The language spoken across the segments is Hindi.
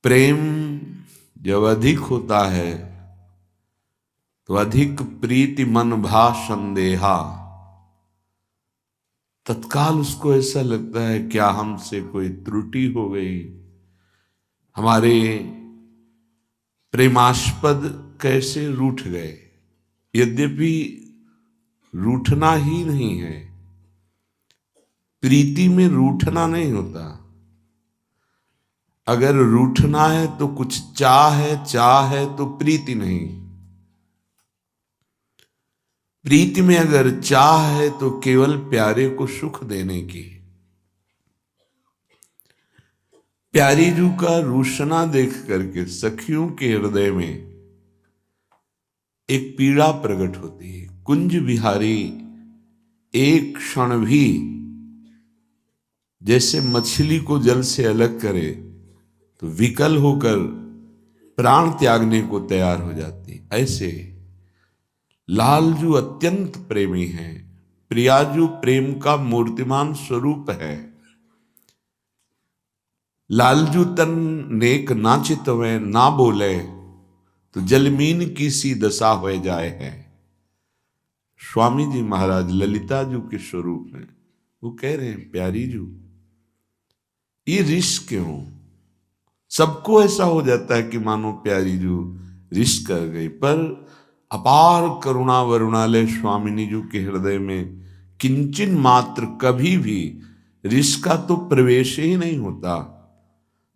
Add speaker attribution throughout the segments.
Speaker 1: प्रेम जब अधिक होता है तो अधिक प्रीति मन भा संदेहा। तत्काल उसको ऐसा लगता है क्या हमसे कोई त्रुटि हो गई, हमारे प्रेमास्पद कैसे रूठ गए। यद्यपि रूठना ही नहीं है, प्रीति में रूठना नहीं होता। अगर रूठना है तो कुछ चाह है तो प्रीति नहीं। प्रीति में अगर चाह है तो केवल प्यारे को सुख देने की। प्यारी जू का रूठना देख करके सखियों के हृदय में एक पीड़ा प्रकट होती है। कुंज बिहारी एक क्षण भी जैसे मछली को जल से अलग करे तो विकल होकर प्राण त्यागने को तैयार हो जाती, ऐसे लालजू अत्यंत प्रेमी है। प्रियाजू प्रेम का मूर्तिमान स्वरूप है। लालजू तन नेक ना चितवे ना बोले तो जलमीन की सी दशा हो जाए है। स्वामी जी महाराज ललिता जू के स्वरूप हैं। वो कह रहे हैं प्यारी जू ये रिश्क क्यों। सबको ऐसा हो जाता है कि मानो प्यारी जू रिश्क कर गई, पर अपार करुणा वरुणालय स्वामिनी जू के हृदय में किंचन मात्र कभी भी रिश्क का तो प्रवेश ही नहीं होता।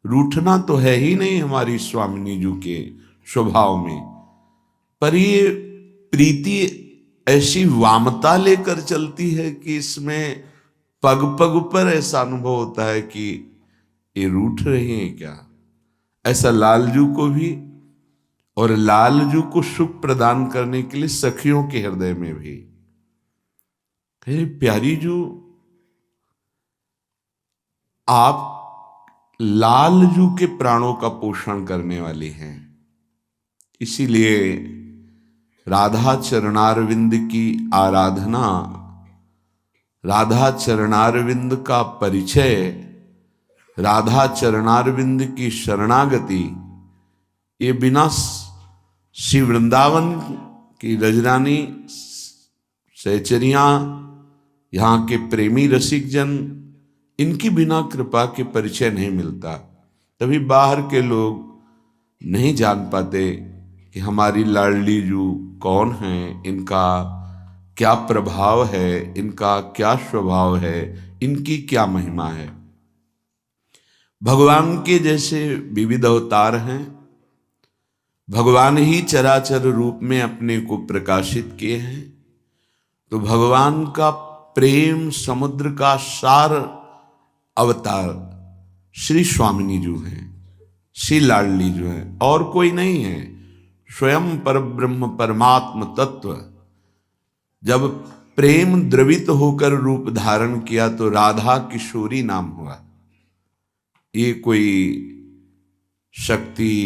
Speaker 1: रूठना तो है ही नहीं हमारी स्वामिनी जू के स्वभाव में, पर ये प्रीति ऐसी वामता लेकर चलती है कि इसमें पग पग पर ऐसा अनुभव होता है कि ये रूठ रहे हैं क्या। ऐसा लालजू को भी और लालजू को सुख प्रदान करने के लिए सखियों के हृदय में भी। प्यारी जू आप लालजू के प्राणों का पोषण करने वाली हैं, इसीलिए राधा चरणारविंद की आराधना, राधा चरणारविंद का परिचय, राधा चरणारविंद की शरणागति, ये बिना श्री वृंदावन की रजरानी सहचरियां, यहाँ के प्रेमी रसिक जन, इनकी बिना कृपा के परिचय नहीं मिलता। तभी बाहर के लोग नहीं जान पाते कि हमारी लाडली जू कौन है, इनका क्या प्रभाव है, इनका क्या स्वभाव है, इनकी क्या महिमा है। भगवान के जैसे विविध अवतार हैं, भगवान ही चराचर रूप में अपने को प्रकाशित किए हैं, तो भगवान का प्रेम समुद्र का सार अवतार श्री स्वामिनी जू हैं, श्री लाडली जू हैं, और कोई नहीं है। स्वयं परब्रह्म परमात्म तत्व जब प्रेम द्रवित होकर रूप धारण किया तो राधा किशोरी नाम हुआ। ये कोई शक्ति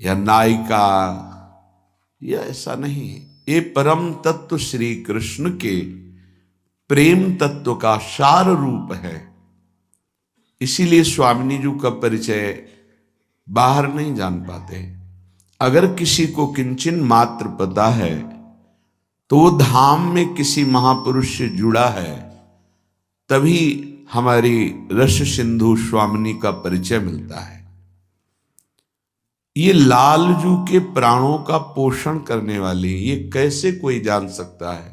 Speaker 1: या नायिका या ऐसा नहीं है, ये परम तत्व श्री कृष्ण के प्रेम तत्व का सार रूप है। इसीलिए स्वामिनी जी का परिचय बाहर नहीं जान पाते। अगर किसी को किंचन मात्र पता है तो वो धाम में किसी महापुरुष से जुड़ा है, तभी हमारी रस सिंधु स्वामिनी का परिचय मिलता है। ये लालजू के प्राणों का पोषण करने वाली, ये कैसे कोई जान सकता है।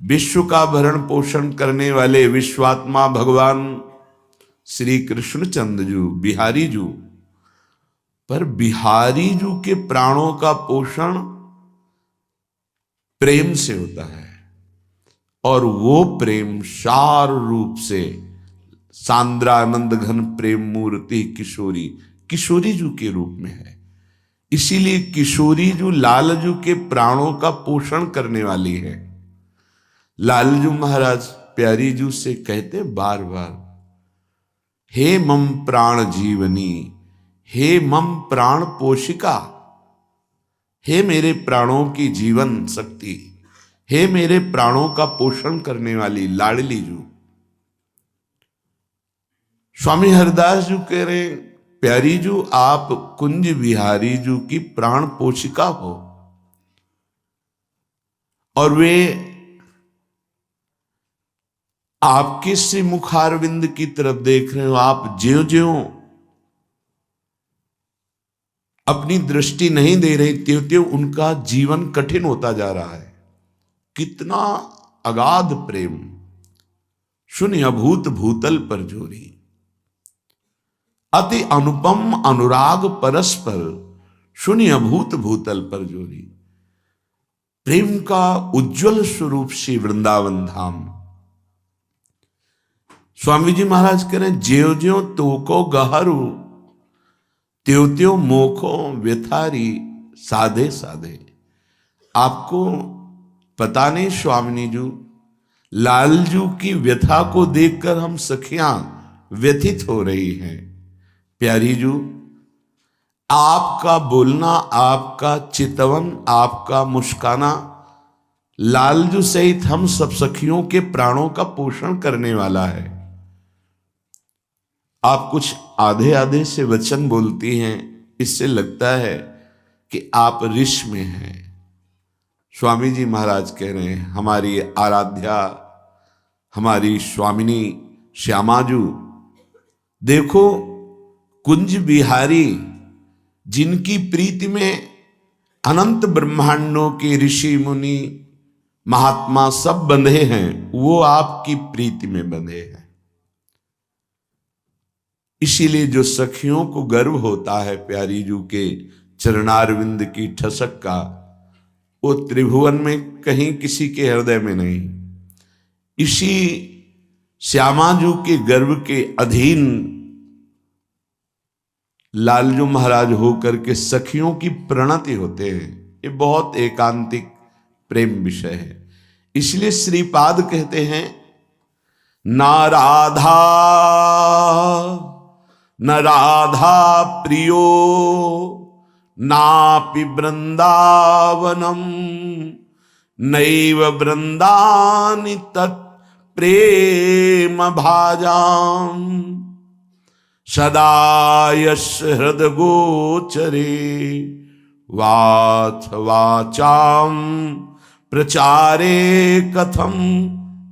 Speaker 1: विश्व का भरण पोषण करने वाले विश्वात्मा भगवान श्री कृष्णचंद्र जू, बिहारी जू, पर बिहारी जू के प्राणों का पोषण प्रेम से होता है, और वो प्रेम सार रूप से सांद्रानंद घन प्रेम मूर्ति किशोरी, किशोरी जू के रूप में है। इसीलिए किशोरी जू लालजू के प्राणों का पोषण करने वाली है। लालजू महाराज प्यारी जू से कहते बार बार, हे मम प्राण जीवनी, हे मम प्राण पोषिका, हे मेरे प्राणों की जीवन शक्ति, हे मेरे प्राणों का पोषण करने वाली लाडली जू। स्वामी हरदास जी कह रहे, प्यारी जू आप कुंज बिहारी जू की प्राण पोषिका हो, और वे आपके श्री मुखारविंद की तरफ देख रहे हो। आप ज्यों ज्यों अपनी दृष्टि नहीं दे रहे, त्यों त्यों उनका जीवन कठिन होता जा रहा है। कितना अगाध प्रेम, शून्य अभूत भूतल पर जोरी, अति अनुपम अनुराग परस्पर, शून्य अभूत भूतल पर जोरी। प्रेम का उज्जवल स्वरूप श्री वृंदावन धाम। स्वामी जी महाराज कह रहे हैं, ज्यों ज्यों तोको गहरू, त्यों त्यों मोखो व्यथारी साधे साधे। आपको पता नहीं स्वामिनी जू, लालजू की व्यथा को देखकर हम सखियां व्यथित हो रही हैं। प्यारी जू, आपका बोलना, आपका चितवन, आपका मुस्काना लालजू सहित हम सब सखियों के प्राणों का पोषण करने वाला है। आप कुछ आधे आधे से वचन बोलती हैं, इससे लगता है कि आप ऋष में हैं। स्वामी जी महाराज कह रहे हैं, हमारी आराध्या, हमारी स्वामिनी श्यामाजू, देखो कुंज बिहारी जिनकी प्रीति में अनंत ब्रह्मांडों के ऋषि मुनि महात्मा सब बंधे हैं, वो आपकी प्रीति में बंधे हैं। इसीलिए जो सखियों को गर्व होता है प्यारी जू के चरणारविंद की ठसक का, वो त्रिभुवन में कहीं किसी के हृदय में नहीं। इसी श्यामाजू के गर्व के अधीन लालजू महाराज होकर के सखियों की प्रणति होते हैं। ये बहुत एकांतिक प्रेम विषय है। इसलिए श्रीपाद कहते हैं, ना राधा न राधा प्रियो नापि वृंदावनम नैव वृंदानि तत् प्रेम भाजाम सदा यस् हृद गोचरे वाथ वाचाम प्रचारे कथम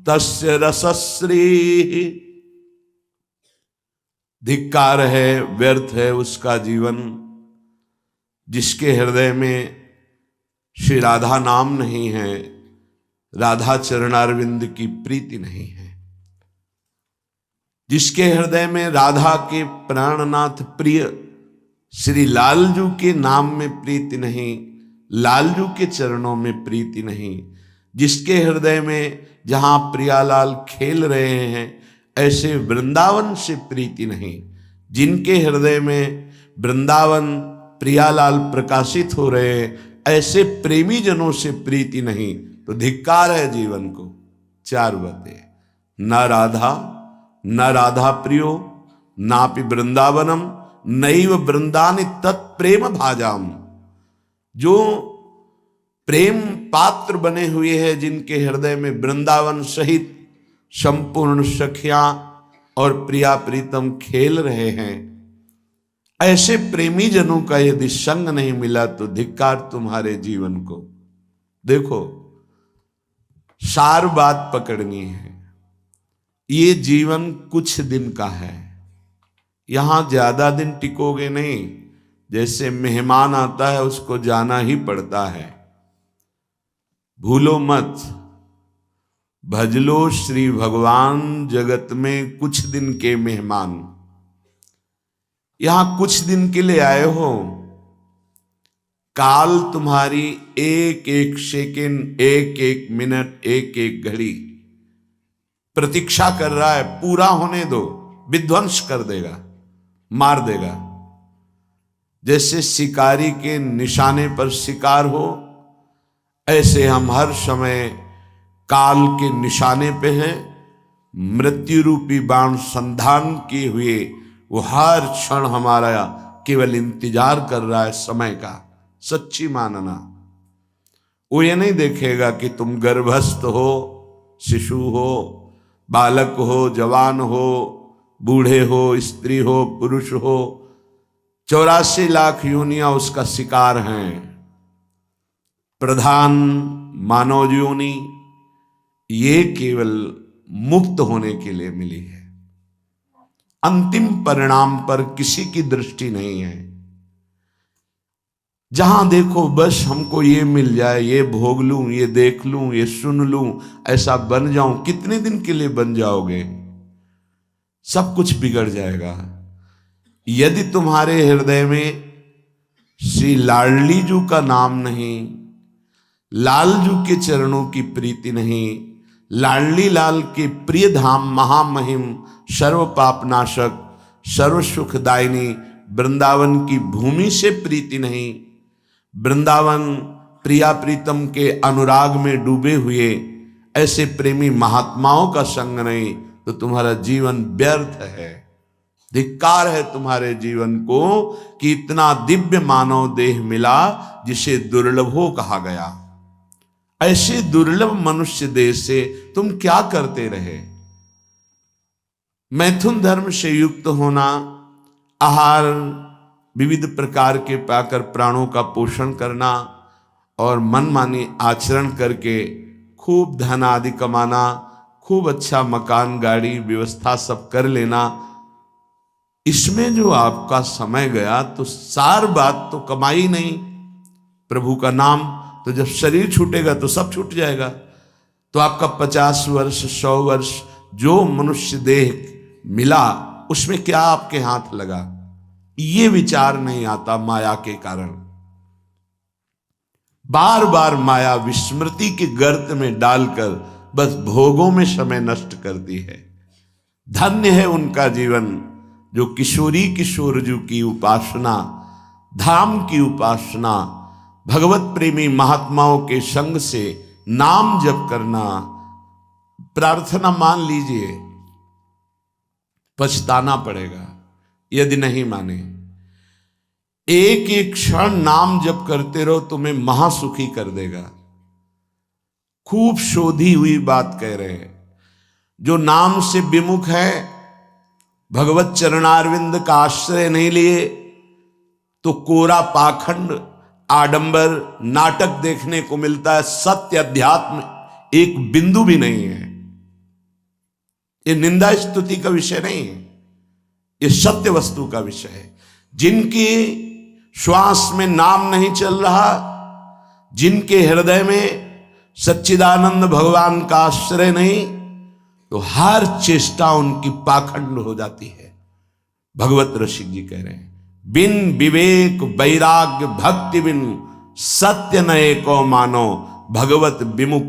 Speaker 1: तस्य रसश्री। धिक्कार है, व्यर्थ है उसका जीवन जिसके हृदय में श्री राधा नाम नहीं है, राधा चरणारविंद की प्रीति नहीं है, जिसके हृदय में राधा के प्राणनाथ प्रिय श्री लालजू के नाम में प्रीति नहीं, लालजू के चरणों में प्रीति नहीं, जिसके हृदय में जहां प्रियालाल खेल रहे हैं ऐसे वृंदावन से प्रीति नहीं, जिनके हृदय में वृंदावन प्रियालाल प्रकाशित हो रहे हैं ऐसे प्रेमी जनों से प्रीति नहीं, तो धिक्कार है जीवन को। चार बातें, न राधा न राधा प्रियो नापि वृंदावनम नैव वृंदानि तत्प्रेम भाजाम। जो प्रेम पात्र बने हुए हैं, जिनके हृदय में वृंदावन सहित संपूर्ण सखियां और प्रिया प्रीतम खेल रहे हैं, ऐसे प्रेमी जनों का यदि संग नहीं मिला तो धिक्कार तुम्हारे जीवन को। देखो, सार बात पकड़नी है, ये जीवन कुछ दिन का है, यहां ज्यादा दिन टिकोगे नहीं। जैसे मेहमान आता है उसको जाना ही पड़ता है। भूलो मत, भजलो श्री भगवान जगत में कुछ दिन के मेहमान। यहां कुछ दिन के लिए आए हो, काल तुम्हारी एक एक सेकेंड, एक एक मिनट, एक एक घड़ी प्रतीक्षा कर रहा है। पूरा होने दो, विध्वंस कर देगा, मार देगा। जैसे शिकारी के निशाने पर शिकार हो, ऐसे हम हर समय काल के निशाने पे हैं। मृत्यु रूपी बाण संधान किए हुए वो हर क्षण हमारा केवल इंतजार कर रहा है समय का। सच्ची मानना, वो ये नहीं देखेगा कि तुम गर्भस्थ हो, शिशु हो, बालक हो, जवान हो, बूढ़े हो, स्त्री हो, पुरुष हो, 84 लाख योनियां उसका शिकार हैं। प्रधान मानव योनि ये केवल मुक्त होने के लिए मिली है। अंतिम परिणाम पर किसी की दृष्टि नहीं है। जहां देखो बस हमको ये मिल जाए, ये भोग लूं, ये देख लूं, ये सुन लूं, ऐसा बन जाऊं। कितने दिन के लिए बन जाओगे? सब कुछ बिगड़ जाएगा। यदि तुम्हारे हृदय में श्री लाडली जू का नाम नहीं, लालजू के चरणों की प्रीति नहीं, लाडली लाल के प्रिय धाम महामहिम सर्व पापनाशक सर्व सुखदायिनी वृंदावन की भूमि से प्रीति नहीं, वृंदावन प्रिया प्रीतम के अनुराग में डूबे हुए ऐसे प्रेमी महात्माओं का संग नहीं, तो तुम्हारा जीवन व्यर्थ है। धिक्कार है तुम्हारे जीवन को कि इतना दिव्य मानव देह मिला जिसे दुर्लभो कहा गया। ऐसे दुर्लभ मनुष्य देह से तुम क्या करते रहे? मैथुन धर्म से युक्त होना, आहार विविध प्रकार के पाकर प्राणों का पोषण करना और मनमानी आचरण करके खूब धन आदि कमाना, खूब अच्छा मकान गाड़ी व्यवस्था सब कर लेना, इसमें जो आपका समय गया तो सार बात तो कमाई नहीं, प्रभु का नाम। तो जब शरीर छूटेगा तो सब छूट जाएगा। तो आपका 50 वर्ष 100 वर्ष जो मनुष्य देह मिला उसमें क्या आपके हाथ लगा? ये विचार नहीं आता माया के कारण। बार बार माया विस्मृति के गर्त में डालकर बस भोगों में समय नष्ट करती है। धन्य है उनका जीवन जो किशोरी किशोरजू की उपासना, धाम की उपासना, भगवत प्रेमी महात्माओं के संग से नाम जप करना, प्रार्थना मान लीजिए, पछताना पड़ेगा यदि नहीं माने। एक एक क्षण नाम जप करते रहो, तुम्हें महासुखी कर देगा। खूब शोधी हुई बात कह रहे हैं। जो नाम से विमुख है, भगवत चरणारविंद का आश्रय नहीं लिए, तो कोरा पाखंड आडंबर नाटक देखने को मिलता है। सत्य अध्यात्म एक बिंदु भी नहीं है। ये निंदा स्तुति का विषय नहीं है, ये सत्य वस्तु का विषय है। जिनकी श्वास में नाम नहीं चल रहा, जिनके हृदय में सच्चिदानंद भगवान का आश्रय नहीं, तो हर चेष्टा उनकी पाखंड हो जाती है। भगवत रसिक जी कह रहे हैं, बिन विवेक वैराग्य भक्ति बिन सत्य नए को मानो, भगवत विमुख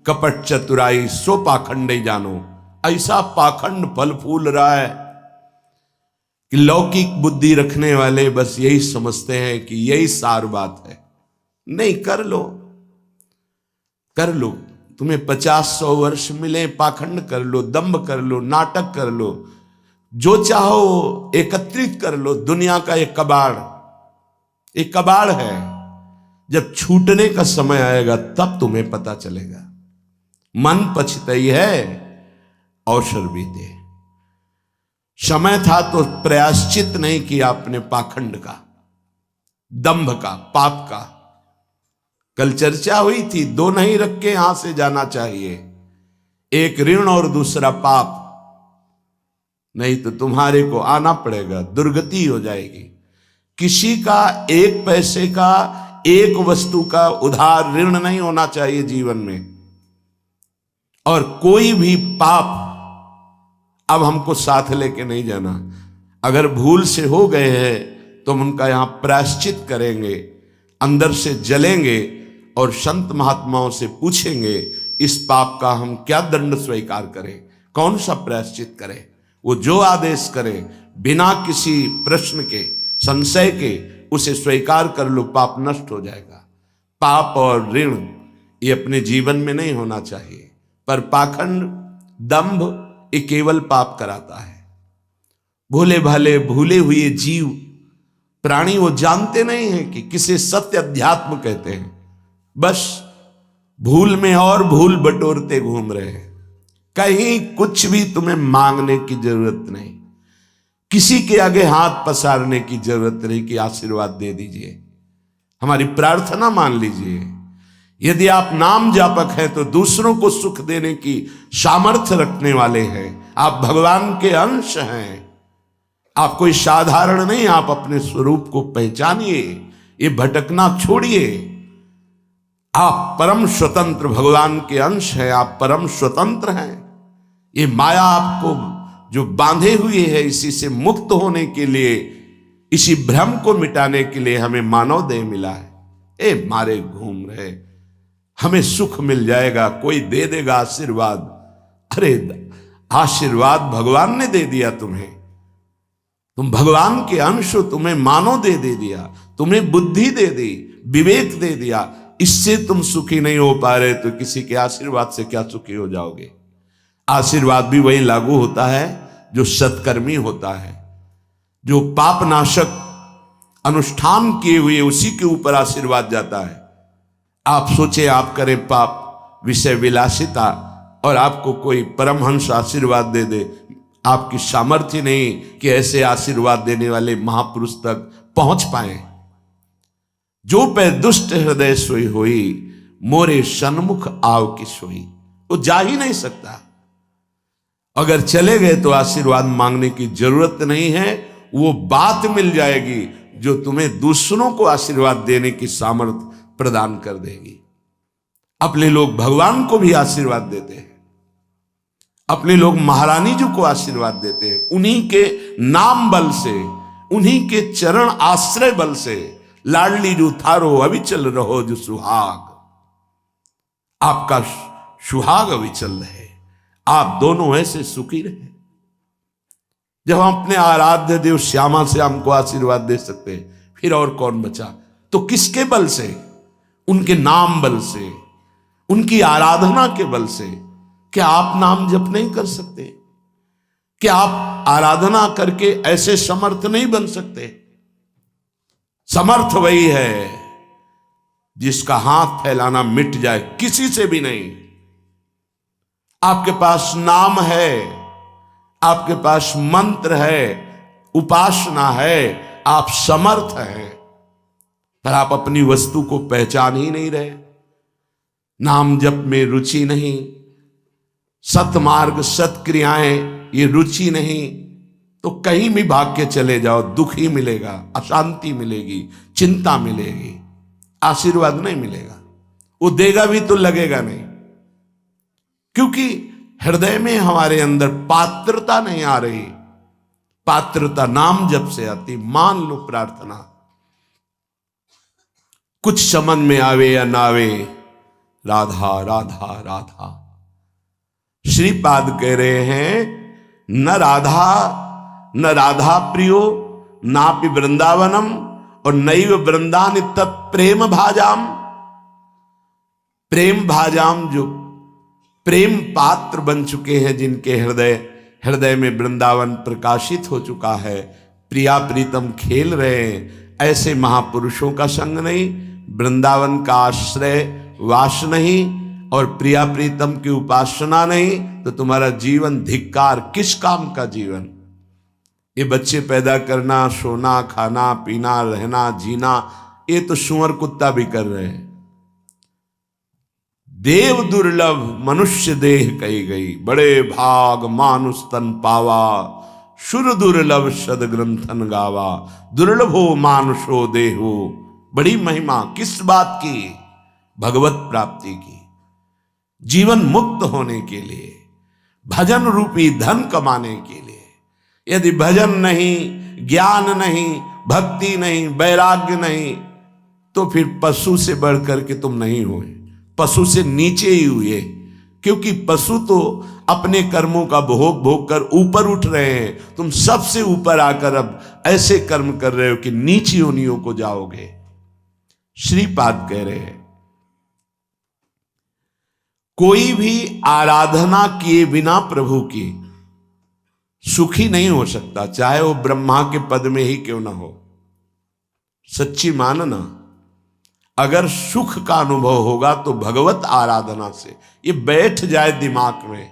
Speaker 1: कपट चतुराई सो पाखंड ही जानो। ऐसा पाखंड फल फूल रहा है कि लौकिक बुद्धि रखने वाले बस यही समझते हैं कि यही सार बात है। नहीं, कर लो, कर लो। तुम्हें 50-100 वर्ष मिले, पाखंड कर लो, दंभ कर लो, नाटक कर लो, जो चाहो एकत्रित कर लो। दुनिया का एक कबाड़ है। जब छूटने का समय आएगा तब तुम्हें पता चलेगा। मन पछताई है, अवसर बीते। समय था तो प्रायश्चित नहीं किया अपने पाखंड का, दंभ का, पाप का। कल चर्चा हुई थी, दो नहीं रख के यहां से जाना चाहिए, एक ऋण और दूसरा पाप। नहीं तो तुम्हारे को आना पड़ेगा, दुर्गति हो जाएगी। किसी का एक पैसे का, एक वस्तु का उधार ऋण नहीं होना चाहिए जीवन में। और कोई भी पाप अब हमको साथ लेके नहीं जाना। अगर भूल से हो गए हैं तो हम उनका यहां प्रायश्चित करेंगे, अंदर से जलेंगे और संत महात्माओं से पूछेंगे इस पाप का हम क्या दंड स्वीकार करें, कौन सा प्रायश्चित करें। वो जो आदेश करें बिना किसी प्रश्न के, संशय के, उसे स्वीकार कर लो, पाप नष्ट हो जाएगा। पाप और ऋण ये अपने जीवन में नहीं होना चाहिए, पर पाखंड, दंभ ये केवल पाप कराता है। भोले भाले भूले हुए जीव प्राणी वो जानते नहीं हैं कि किसे सत्य अध्यात्म कहते हैं। बस भूल में और भूल बटोरते घूम रहे हैं। कहीं कुछ भी तुम्हें मांगने की जरूरत नहीं। किसी के आगे हाथ पसारने की जरूरत नहीं कि आशीर्वाद दे दीजिए, हमारी प्रार्थना मान लीजिए। यदि आप नाम जापक हैं तो दूसरों को सुख देने की सामर्थ्य रखने वाले हैं। आप भगवान के अंश हैं, आप कोई साधारण नहीं। आप अपने स्वरूप को पहचानिए, ये भटकना छोड़िए। आप परम स्वतंत्र भगवान के अंश हैं, आप परम स्वतंत्र हैं। ये माया आपको जो बांधे हुए है, इसी से मुक्त होने के लिए, इसी भ्रम को मिटाने के लिए हमें मानव देह मिला है। ए मारे घूम रहे, हमें सुख मिल जाएगा, कोई दे देगा आशीर्वाद। अरे आशीर्वाद भगवान ने दे दिया तुम्हें, तुम भगवान के अंश हो, तुम्हें मानव दे दिया, तुम्हें बुद्धि दे दी, विवेक दे दिया। इससे तुम सुखी नहीं हो पा रहे तो किसी के आशीर्वाद से क्या सुखी हो जाओगे। आशीर्वाद भी वही लागू होता है जो सत्कर्मी होता है, जो पापनाशक अनुष्ठान किए हुए उसी के ऊपर आशीर्वाद जाता है। आप सोचे आप करें पाप, विषय विलासिता, और आपको कोई परमहंस आशीर्वाद दे दे, आपकी सामर्थ्य नहीं कि ऐसे आशीर्वाद देने वाले महापुरुष तक पहुंच पाए। जो पे दुष्ट हृदय सोई होई, मोरे सन्मुख आव की सोई। वो जा ही नहीं सकता। अगर चले गए तो आशीर्वाद मांगने की जरूरत नहीं है, वो बात मिल जाएगी जो तुम्हें दूसरों को आशीर्वाद देने की सामर्थ्य प्रदान कर देगी। अपने लोग भगवान को भी आशीर्वाद देते हैं, अपने लोग महारानी जी को आशीर्वाद देते हैं, उन्हीं के नाम बल से, उन्हीं के चरण आश्रय बल से। लाडली जो थारो अविचल रहो जो सुहाग, आपका सुहाग अविचल रहे, आप दोनों ऐसे सुखी रहे। जब हम अपने आराध्य देव श्यामा श्याम को आशीर्वाद दे सकते हैं, फिर और कौन बचा। तो किसके बल से? उनके नाम बल से, उनकी आराधना के बल से। क्या आप नाम जप नहीं कर सकते? क्या आप आराधना करके ऐसे समर्थ नहीं बन सकते? समर्थ वही है जिसका हाथ फैलाना मिट जाए, किसी से भी नहीं। आपके पास नाम है, आपके पास मंत्र है, उपासना है, आप समर्थ हैं, पर आप अपनी वस्तु को पहचान ही नहीं रहे। नाम जप में रुचि नहीं, सतमार्ग सत्क्रियाएं ये रुचि नहीं, तो कहीं भी भाग के चले जाओ, दुख ही मिलेगा, अशांति मिलेगी, चिंता मिलेगी, आशीर्वाद नहीं मिलेगा। वो देगा भी तो लगेगा नहीं, क्योंकि हृदय में हमारे अंदर पात्रता नहीं आ रही। पात्रता नाम जप से आती। मान लो प्रार्थना, कुछ समझ में आवे या ना आवे, राधा राधा राधा। श्रीपाद कह रहे हैं न राधा प्रियो नापि वृंदावनम और नैव वृंदान तत्प्रेम भाजाम। प्रेम भाजाम जो प्रेम पात्र बन चुके हैं, जिनके हृदय में वृंदावन प्रकाशित हो चुका है, प्रिया प्रीतम खेल रहे हैं, ऐसे महापुरुषों का संग नहीं, वृंदावन का आश्रय वास नहीं, और प्रिया प्रीतम की उपासना नहीं, तो तुम्हारा जीवन धिक्कार। किस काम का जीवन? ये बच्चे पैदा करना, सोना, खाना, पीना, रहना, जीना, ये तो सुअर कुत्ता भी कर रहे हैं। देव दुर्लभ मनुष्य देह कही गई, बड़े भाग मानुष तन पावा, सुर दुर्लभ सद ग्रंथन गावा, दुर्लभो मानुषो देहो। बड़ी महिमा किस बात की? भगवत प्राप्ति की, जीवन मुक्त होने के लिए, भजन रूपी धन कमाने के लिए। यदि भजन नहीं, ज्ञान नहीं, भक्ति नहीं, वैराग्य नहीं, तो फिर पशु से बढ़कर के तुम नहीं हुए, पशु से नीचे ही हुए। क्योंकि पशु तो अपने कर्मों का भोग कर ऊपर उठ रहे हैं, तुम सबसे ऊपर आकर अब ऐसे कर्म कर रहे हो कि नीची योनियों को जाओगे। श्रीपाद कह रहे हैं कोई भी आराधना किए बिना प्रभु की सुखी नहीं हो सकता, चाहे वो ब्रह्मा के पद में ही क्यों ना हो। सच्ची मानना, अगर सुख का अनुभव होगा तो भगवत आराधना से। ये बैठ जाए दिमाग में,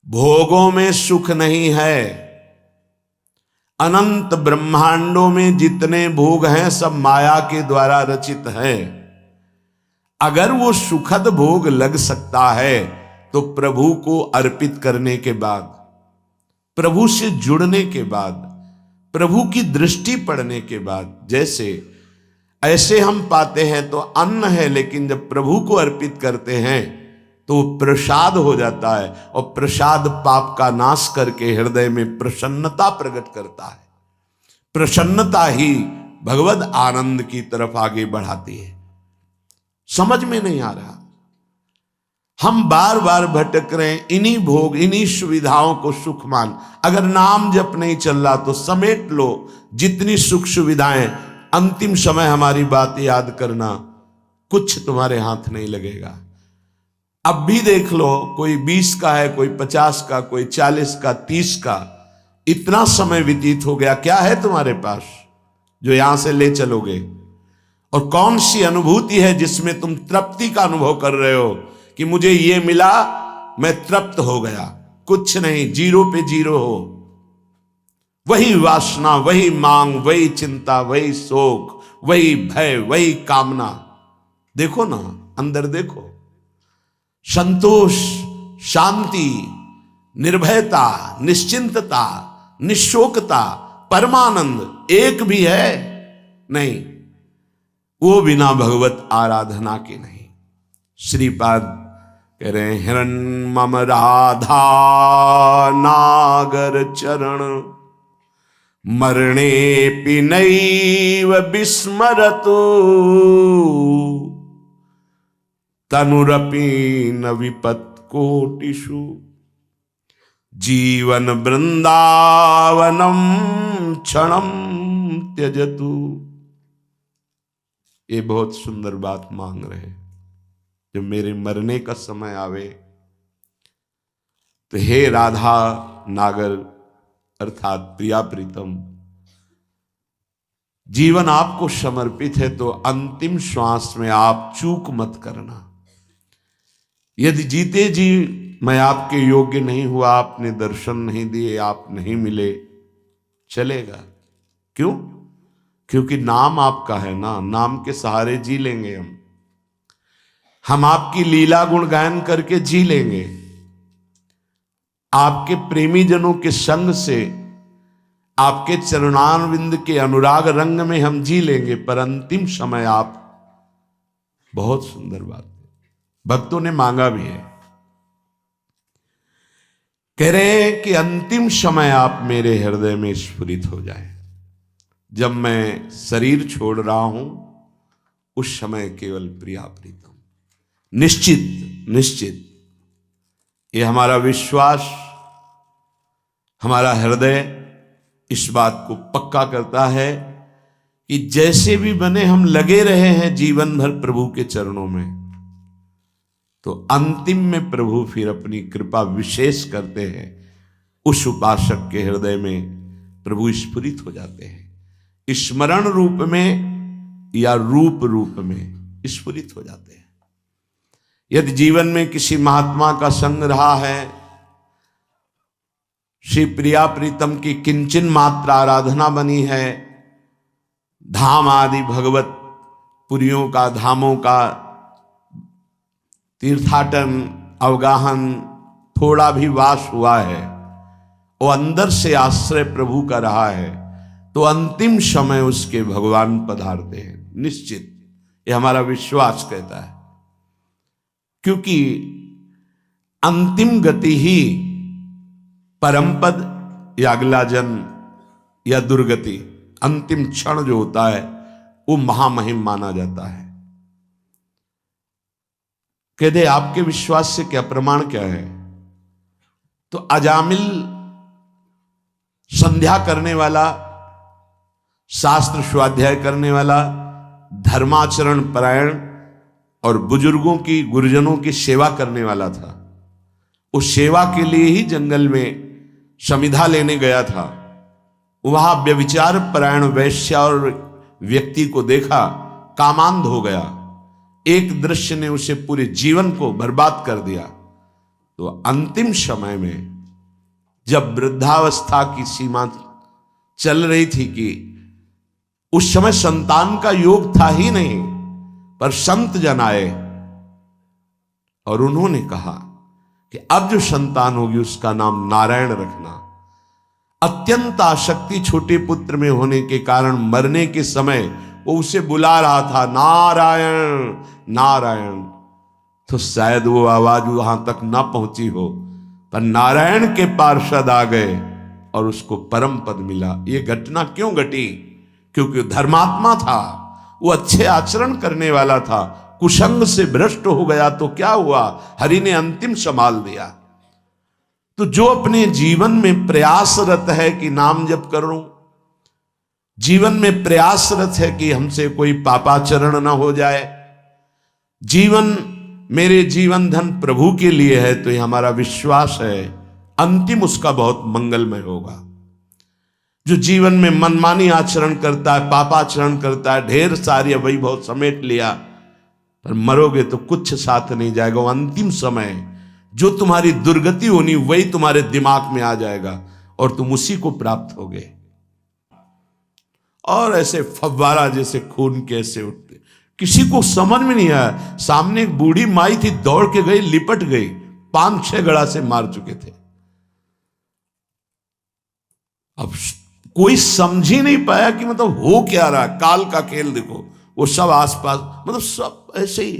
Speaker 1: भोगों में सुख नहीं है, अनंत ब्रह्मांडों में जितने भोग हैं सब माया के द्वारा रचित हैं। अगर वो सुखद भोग लग सकता है तो प्रभु को अर्पित करने के बाद, प्रभु से जुड़ने के बाद, प्रभु की दृष्टि पड़ने के बाद, जैसे ऐसे हम पाते हैं तो अन्न है, लेकिन जब प्रभु को अर्पित करते हैं तो प्रसाद हो जाता है, और प्रसाद पाप का नाश करके हृदय में प्रसन्नता प्रकट करता है। प्रसन्नता ही भगवद आनंद की तरफ आगे बढ़ाती है। समझ में नहीं आ रहा, हम बार बार भटक रहे हैं इन्हीं भोग, इन्हीं सुविधाओं को सुख मान। अगर नाम जप नहीं चल रहा तो समेट लो जितनी सुख सुविधाएं, अंतिम समय हमारी बात याद करना, कुछ तुम्हारे हाथ नहीं लगेगा। अब भी देख लो, कोई 20 का है, कोई 50 का, कोई 40 का, 30 का, इतना समय व्यतीत हो गया। क्या है तुम्हारे पास जो यहां से ले चलोगे? और कौन सी अनुभूति है जिसमें तुम तृप्ति का अनुभव कर रहे हो कि मुझे ये मिला, मैं तृप्त हो गया? कुछ नहीं, जीरो पे जीरो हो। वही वासना, वही मांग, वही चिंता, वही शोक, वही भय, वही कामना। देखो ना, अंदर देखो। संतोष, शांति, निर्भयता, निश्चिंतता, निशोकता, परमानंद एक भी है नहीं। वो बिना भगवत आराधना के नहीं। श्रीपाद कह रहे हैं, हिरण मम राधा नागर चरण मरणे पिनैव विस्मरतु तनुरपि न विपत् कोटिषु जीवन वृंदावनम क्षणम त्यजतु। ये बहुत सुंदर बात मांग रहे हैं। जब मेरे मरने का समय आवे तो हे राधा नागर अर्थात प्रिया प्रीतम, जीवन आपको समर्पित है तो अंतिम श्वास में आप चूक मत करना। यदि जीते जी मैं आपके योग्य नहीं हुआ, आपने दर्शन नहीं दिए, आप नहीं मिले, चलेगा। क्यों? क्योंकि नाम आपका है ना, नाम के सहारे जी लेंगे हम आपकी लीला गुण गायन करके जी लेंगे, आपके प्रेमी जनों के संग से, आपके चरणारविंद के अनुराग रंग में हम जी लेंगे। पर अंतिम समय आप, बहुत सुंदर बात भक्तों ने मांगा भी है, कह रहे हैं कि अंतिम समय आप मेरे हृदय में स्फुरित हो जाए। जब मैं शरीर छोड़ रहा हूं उस समय केवल प्रिया प्रीतम। निश्चित निश्चित ये हमारा विश्वास, हमारा हृदय इस बात को पक्का करता है कि जैसे भी बने हम लगे रहे हैं जीवन भर प्रभु के चरणों में, तो अंतिम में प्रभु फिर अपनी कृपा विशेष करते हैं। उस उपासक के हृदय में प्रभु स्फुरित हो जाते हैं, स्मरण रूप में या रूप रूप में स्फुरित हो जाते हैं। यदि जीवन में किसी महात्मा का संग रहा है, श्री प्रिया प्रीतम की किंचन मात्र आराधना बनी है, धाम आदि भगवत पुरियों का, धामों का तीर्थाटन, अवगाहन थोड़ा भी वास हुआ है, वो अंदर से आश्रय प्रभु का रहा है, तो अंतिम समय उसके भगवान पधारते हैं। निश्चित ये हमारा विश्वास कहता है, क्योंकि अंतिम गति ही परमपद या अगला जन्म या दुर्गति, अंतिम क्षण जो होता है वो महामहिम माना जाता है। कह दे आपके विश्वास से क्या प्रमाण क्या है? तो अजामिल संध्या करने वाला, शास्त्र स्वाध्याय करने वाला, धर्माचरण परायण और बुजुर्गों की, गुरुजनों की सेवा करने वाला था। उस सेवा के लिए ही जंगल में समिधा लेने गया था। वहां व्यभिचार परायण वैश्या और व्यक्ति को देखा, कामांध हो गया। एक दृश्य ने उसे पूरे जीवन को बर्बाद कर दिया। तो अंतिम समय में जब वृद्धावस्था की सीमा चल रही थी कि उस समय संतान का योग था ही नहीं, पर संत जन आए और उन्होंने कहा कि अब जो संतान होगी उसका नाम नारायण रखना। अत्यंत आसक्ति छोटे पुत्र में होने के कारण मरने के समय वो उसे बुला रहा था, नारायण नारायण। तो शायद वो आवाज वहां तक ना पहुंची हो, पर नारायण के पार्षद आ गए और उसको परम पद मिला। ये घटना क्यों घटी? क्योंकि धर्मात्मा था, वो अच्छे आचरण करने वाला था। कुसंग से भ्रष्ट हो गया तो क्या हुआ? हरि ने अंतिम संभाल दिया। तो जो अपने जीवन में प्रयासरत है कि नाम जप करूं, जीवन में प्रयासरत है कि हमसे कोई पापाचरण ना हो जाए, जीवन मेरे जीवन धन प्रभु के लिए है, तो ये हमारा विश्वास है अंतिम उसका बहुत मंगलमय होगा। जो जीवन में मनमानी आचरण करता है, पापाचरण करता है, ढेर सारी वैभव समेट लिया, पर मरोगे तो कुछ साथ नहीं जाएगा। वो अंतिम समय जो तुम्हारी दुर्गति होनी वही तुम्हारे दिमाग में आ जाएगा और तुम उसी को प्राप्त होगे। और ऐसे फव्वारा जैसे खून कैसे उठते, किसी को समझ में नहीं आया। सामने एक बूढ़ी माई थी, दौड़ के गई, लिपट गई, 5-6 गड़ा से मार चुके थे। अब कोई समझ ही नहीं पाया कि मतलब हो क्या रहा। काल का खेल देखो, वो सब आसपास, मतलब सब ऐसे ही।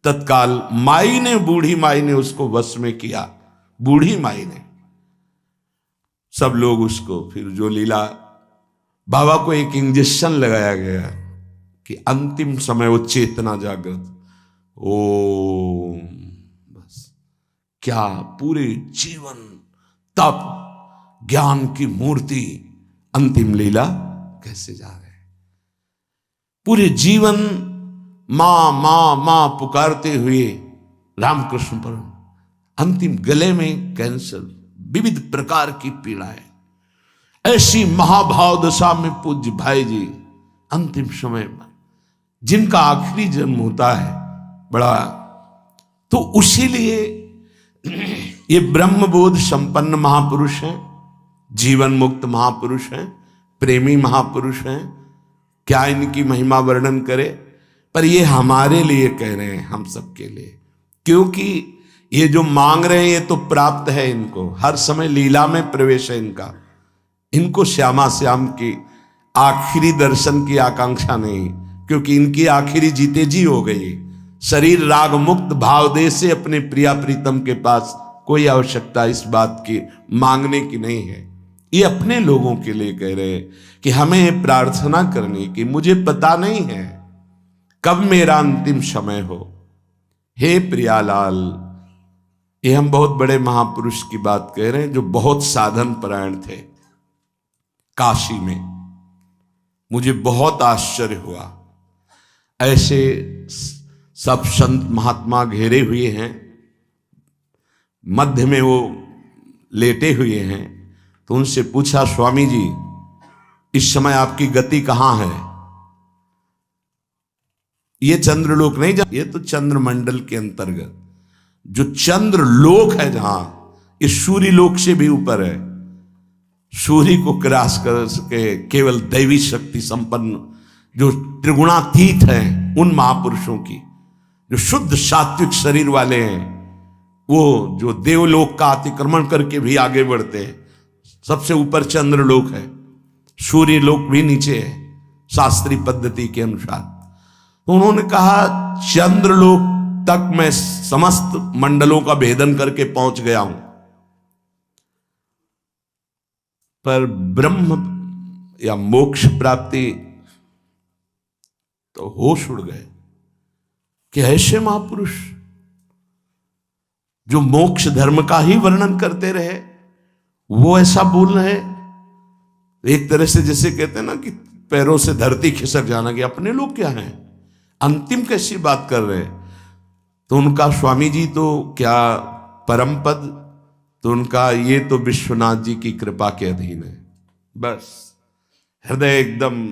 Speaker 1: तत्काल माई ने, बूढ़ी माई ने उसको वश में किया, बूढ़ी माई ने। सब लोग उसको, फिर जो लीला, बाबा को एक इंजेक्शन लगाया गया कि अंतिम समय वो चेतना जागृत। ओ बस क्या पूरे जीवन तप ज्ञान की मूर्ति, अंतिम लीला कैसे जा रहे। पूरे जीवन मां मां मां पुकारते हुए रामकृष्ण पर, अंतिम गले में कैंसर, विविध प्रकार की पीड़ाएं, ऐसी महाभाव दशा में पूज्य भाई जी अंतिम समय में, जिनका आखिरी जन्म होता है बड़ा, तो उसी लिए ये ब्रह्मबोध संपन्न महापुरुष हैं, जीवन मुक्त महापुरुष हैं, प्रेमी महापुरुष हैं। क्या इनकी महिमा वर्णन करे, पर ये हमारे लिए कह रहे हैं, हम सबके लिए। क्योंकि ये जो मांग रहे हैं ये तो प्राप्त है इनको, हर समय लीला में प्रवेश है इनका। इनको श्यामा श्याम की आखिरी दर्शन की आकांक्षा नहीं, क्योंकि इनकी आखिरी जीते जी हो गई। शरीर राग मुक्त भाव दे से अपने प्रिया प्रीतम के पास कोई आवश्यकता इस बात की मांगने की नहीं है। ये अपने लोगों के लिए कह रहे हैं कि हमें प्रार्थना करनी कि मुझे पता नहीं है कब मेरा अंतिम समय हो। हे प्रियालाल, ये हम बहुत बड़े महापुरुष की बात कह रहे हैं जो बहुत साधन परायण थे। काशी में मुझे बहुत आश्चर्य हुआ, ऐसे सब संत महात्मा घेरे हुए हैं, मध्य में वो लेटे हुए हैं। तो उनसे पूछा, स्वामी जी इस समय आपकी गति कहां है? ये चंद्रलोक नहीं, ये तो चंद्रमंडल के अंतर्गत जो चंद्रलोक है, जहां ये सूर्य लोक से भी ऊपर है। सूर्य को क्रॉस कर सके केवल दैवी शक्ति संपन्न जो त्रिगुणातीत हैं, उन महापुरुषों की, जो शुद्ध सात्विक शरीर वाले हैं, वो जो देवलोक का अतिक्रमण करके भी आगे बढ़ते हैं। सबसे ऊपर चंद्रलोक है, सूर्य लोक भी नीचे है शास्त्रीय पद्धति के अनुसार। तो उन्होंने कहा चंद्रलोक तक मैं समस्त मंडलों का भेदन करके पहुंच गया हूं, पर ब्रह्म या मोक्ष प्राप्ति तो होश उड़ गए कि ऐसे महापुरुष जो मोक्ष धर्म का ही वर्णन करते रहे, वो ऐसा बोल रहे। एक तरह से जैसे कहते हैं ना कि पैरों से धरती खिसक जाना, कि अपने लोग क्या हैं, अंतिम कैसी बात कर रहे हैं। तो उनका स्वामी जी तो क्या परम पद, तो उनका ये तो विश्वनाथ जी की कृपा के अधीन है। बस हृदय एकदम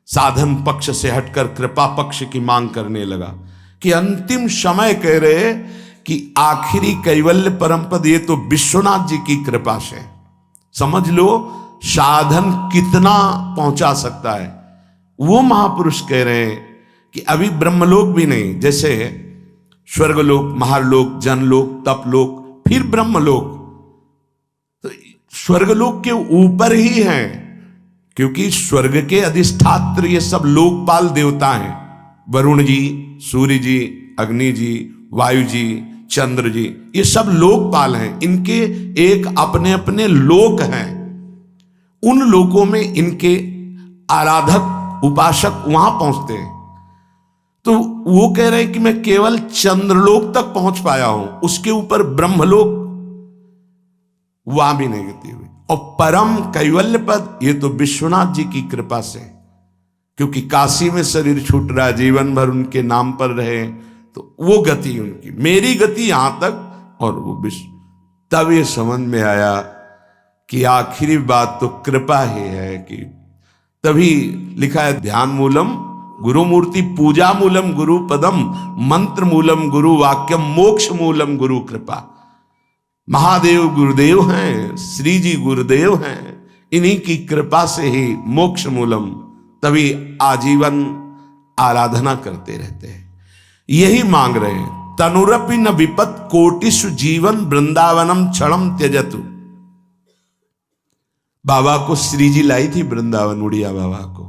Speaker 1: साधन पक्ष से हटकर कृपा पक्ष की मांग करने लगा कि अंतिम समय कह रहे कि आखिरी कैवल्य परम पद ये तो विश्वनाथ जी की कृपा से, समझ लो साधन कितना पहुंचा सकता है। वो महापुरुष कह रहे हैं कि अभी ब्रह्मलोक भी नहीं, जैसे स्वर्गलोक, महालोक, जनलोक, तपलोक, फिर ब्रह्मलोक, तो स्वर्गलोक के ऊपर ही है, क्योंकि स्वर्ग के अधिष्ठात्र ये सब लोकपाल देवता हैं। वरुण जी, सूर्य जी, अग्नि जी, वायु जी, चंद्र जी, ये सब लोकपाल हैं। इनके एक अपने अपने लोक हैं। उन लोकों में इनके आराधक, उपासक वहां पहुंचते हैं। तो वो कह रहे हैं कि मैं केवल चंद्रलोक तक पहुंच पाया हूं, उसके ऊपर ब्रह्मलोक वहां भी नहीं गति हुई। और परम कैवल्य पद ये तो विश्वनाथ जी की कृपा से, क्योंकि काशी में शरीर छूट रहा, जीवन भर उनके नाम पर रहे, तो वो गति उनकी, मेरी गति यहां तक। और वो विश्व, तब ये समझ में आया कि आखिरी बात तो कृपा ही है। कि तभी लिखा है ध्यान मूलम गुरु मूर्ति, पूजा मूलम गुरु पदम, मंत्र मूलम गुरु वाक्यम, मोक्ष मूलम गुरु कृपा। महादेव गुरुदेव हैं, श्री जी गुरुदेव हैं, इन्हीं की कृपा से ही मोक्ष मूलम। तभी आजीवन आराधना करते रहते हैं, यही मांग रहे हैं। तनुरपि न विपत कोटिषु जीवन वृंदावनम क्षणम त्यजतु। बाबा को श्री जी लाई थी वृंदावन, उड़िया बाबा को।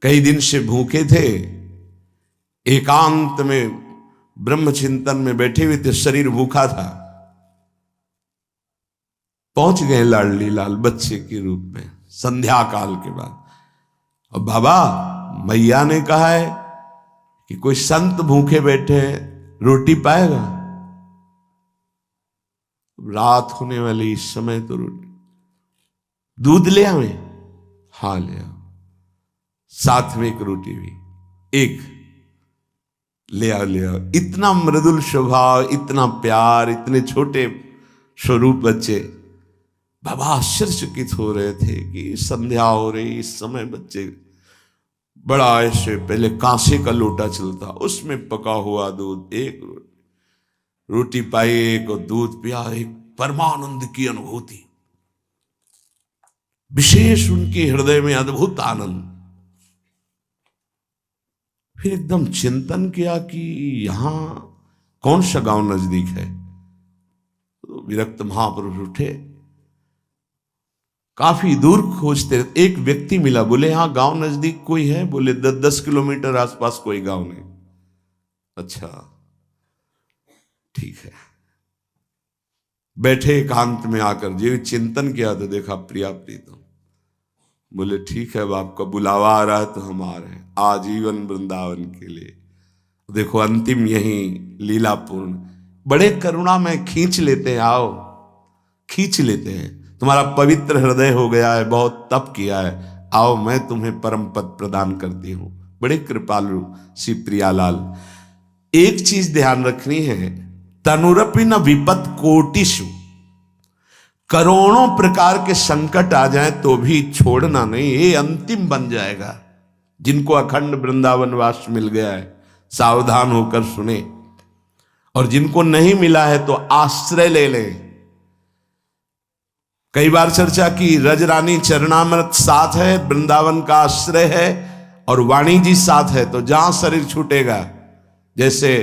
Speaker 1: कई दिन से भूखे थे, एकांत में ब्रह्म चिंतन में बैठे हुए थे, शरीर भूखा था। पहुंच गए लाडली लाल बच्चे के रूप में संध्या काल के बाद। और बाबा, मैया ने कहा है कि कोई संत भूखे बैठे हैं, रोटी पाएगा। रात होने वाली इस समय तो रोटी, दूध ले आवे? हाँ ले आओ। साथ में एक रोटी भी, एक ले आओ ले आओ। इतना मृदुल स्वभाव, इतना प्यार, इतने छोटे स्वरूप बच्चे। बाबा आश्चर्यचकित हो रहे थे कि संध्या हो रही, इस समय बच्चे बड़ा ऐसे, पहले कांसे का लोटा चलता, उसमें पका हुआ दूध, एक रोटी पाई, एक और दूध पिया, एक परमानंद की अनुभूति, विशेष उनके हृदय में अद्भुत आनंद। फिर एकदम चिंतन किया कि यहां कौन सा गांव नजदीक है। तो विरक्त महापुरुष उठे, काफी दूर खोजते, एक व्यक्ति मिला, बोले हाँ गांव नजदीक कोई है? बोले 10 किलोमीटर आसपास कोई गांव नहीं। अच्छा ठीक है। बैठे एकांत में आकर जो चिंतन किया तो देखा प्रिया प्रीतम। बोले ठीक है, अब आपका बुलावा आ रहा है तो हम आ रहे हैं आजीवन वृंदावन के लिए। देखो अंतिम यही लीलापूर्ण, बड़े करुणा में खींच लेते हैं, आओ खींच लेते हैं। तुम्हारा पवित्र हृदय हो गया है, बहुत तप किया है, आओ मैं तुम्हें परम पद प्रदान करती हूं। बड़े कृपालु श्री प्रियालाल। एक चीज ध्यान रखनी है, तनुरपि न विपत कोटिषु, करोड़ों प्रकार के संकट आ जाए तो भी छोड़ना नहीं, ये अंतिम बन जाएगा। जिनको अखंड वृंदावन वास मिल गया है सावधान होकर सुने, और जिनको नहीं मिला है तो आश्रय ले लें। कई बार चर्चा की, रजरानी चरणामृत साथ है, वृंदावन का आश्रय है, और वाणी जी साथ है, तो जहां शरीर छूटेगा, जैसे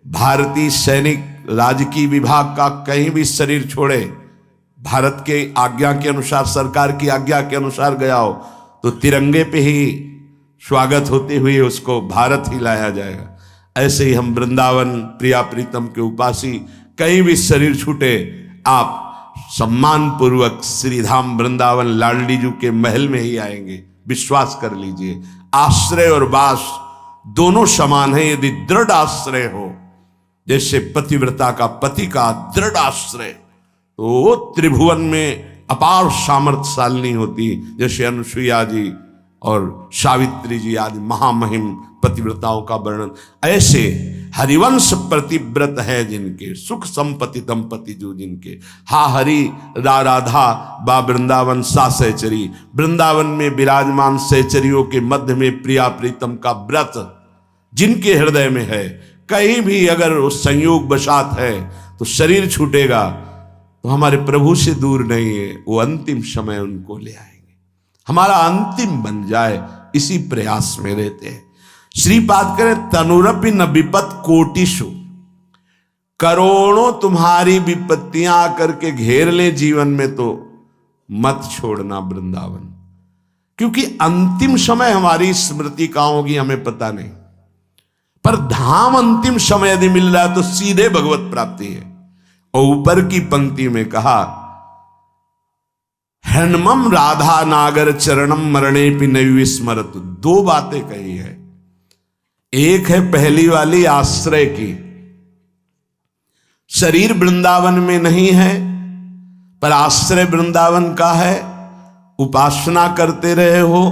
Speaker 1: भारतीय सैनिक राजकीय विभाग का कहीं भी शरीर छोड़े, भारत के आज्ञा के अनुसार, सरकार की आज्ञा के अनुसार गया हो, तो तिरंगे पे ही स्वागत होते हुए उसको भारत ही लाया जाएगा। ऐसे ही हम वृंदावन प्रिया प्रीतम के उपासी, कहीं भी शरीर छूटे, आप सम्मान पूर्वक श्रीधाम वृंदावन लाडली जी के महल में ही आएंगे, विश्वास कर लीजिए। आश्रय और वास दोनों समान है, यदि दृढ़ आश्रय हो, जैसे पतिव्रता का पति का दृढ़ आश्रय, तो त्रिभुवन में अपार सामर्थ्यशालिनी होती, जैसे अनुसुईया जी और सावित्री जी आदि महामहिम पतिव्रताओं का वर्णन। ऐसे हरिवंश प्रतिव्रत है जिनके, सुख संपत्ति दंपति जो जिनके, हा हरि रा राधा बा वृंदावन सा सहचरी, वृंदावन में विराजमान सहचरियों के मध्य में प्रिया प्रीतम का व्रत जिनके हृदय में है, कहीं भी अगर उस संयोग बसात है तो शरीर छूटेगा तो हमारे प्रभु से दूर नहीं है, वो अंतिम समय उनको ले आएंगे। हमारा अंतिम बन जाए इसी प्रयास में रहते हैं। श्रीपाद करें तनुरपि न विपत कोटिषु, करोड़ों तुम्हारी विपत्तियां आकर के घेर ले जीवन में तो मत छोड़ना वृंदावन, क्योंकि अंतिम समय हमारी स्मृति कहां होगी हमें पता नहीं, पर धाम अंतिम समय यदि मिल रहा है तो सीधे भगवत प्राप्ति है। और ऊपर की पंक्ति में कहा हृण्मम राधा नागर चरणम मरणे पि नैव विस्मरत। दो बातें कही है, एक है पहली वाली आश्रय की, शरीर वृंदावन में नहीं है पर आश्रय वृंदावन का है, उपासना करते रहे हो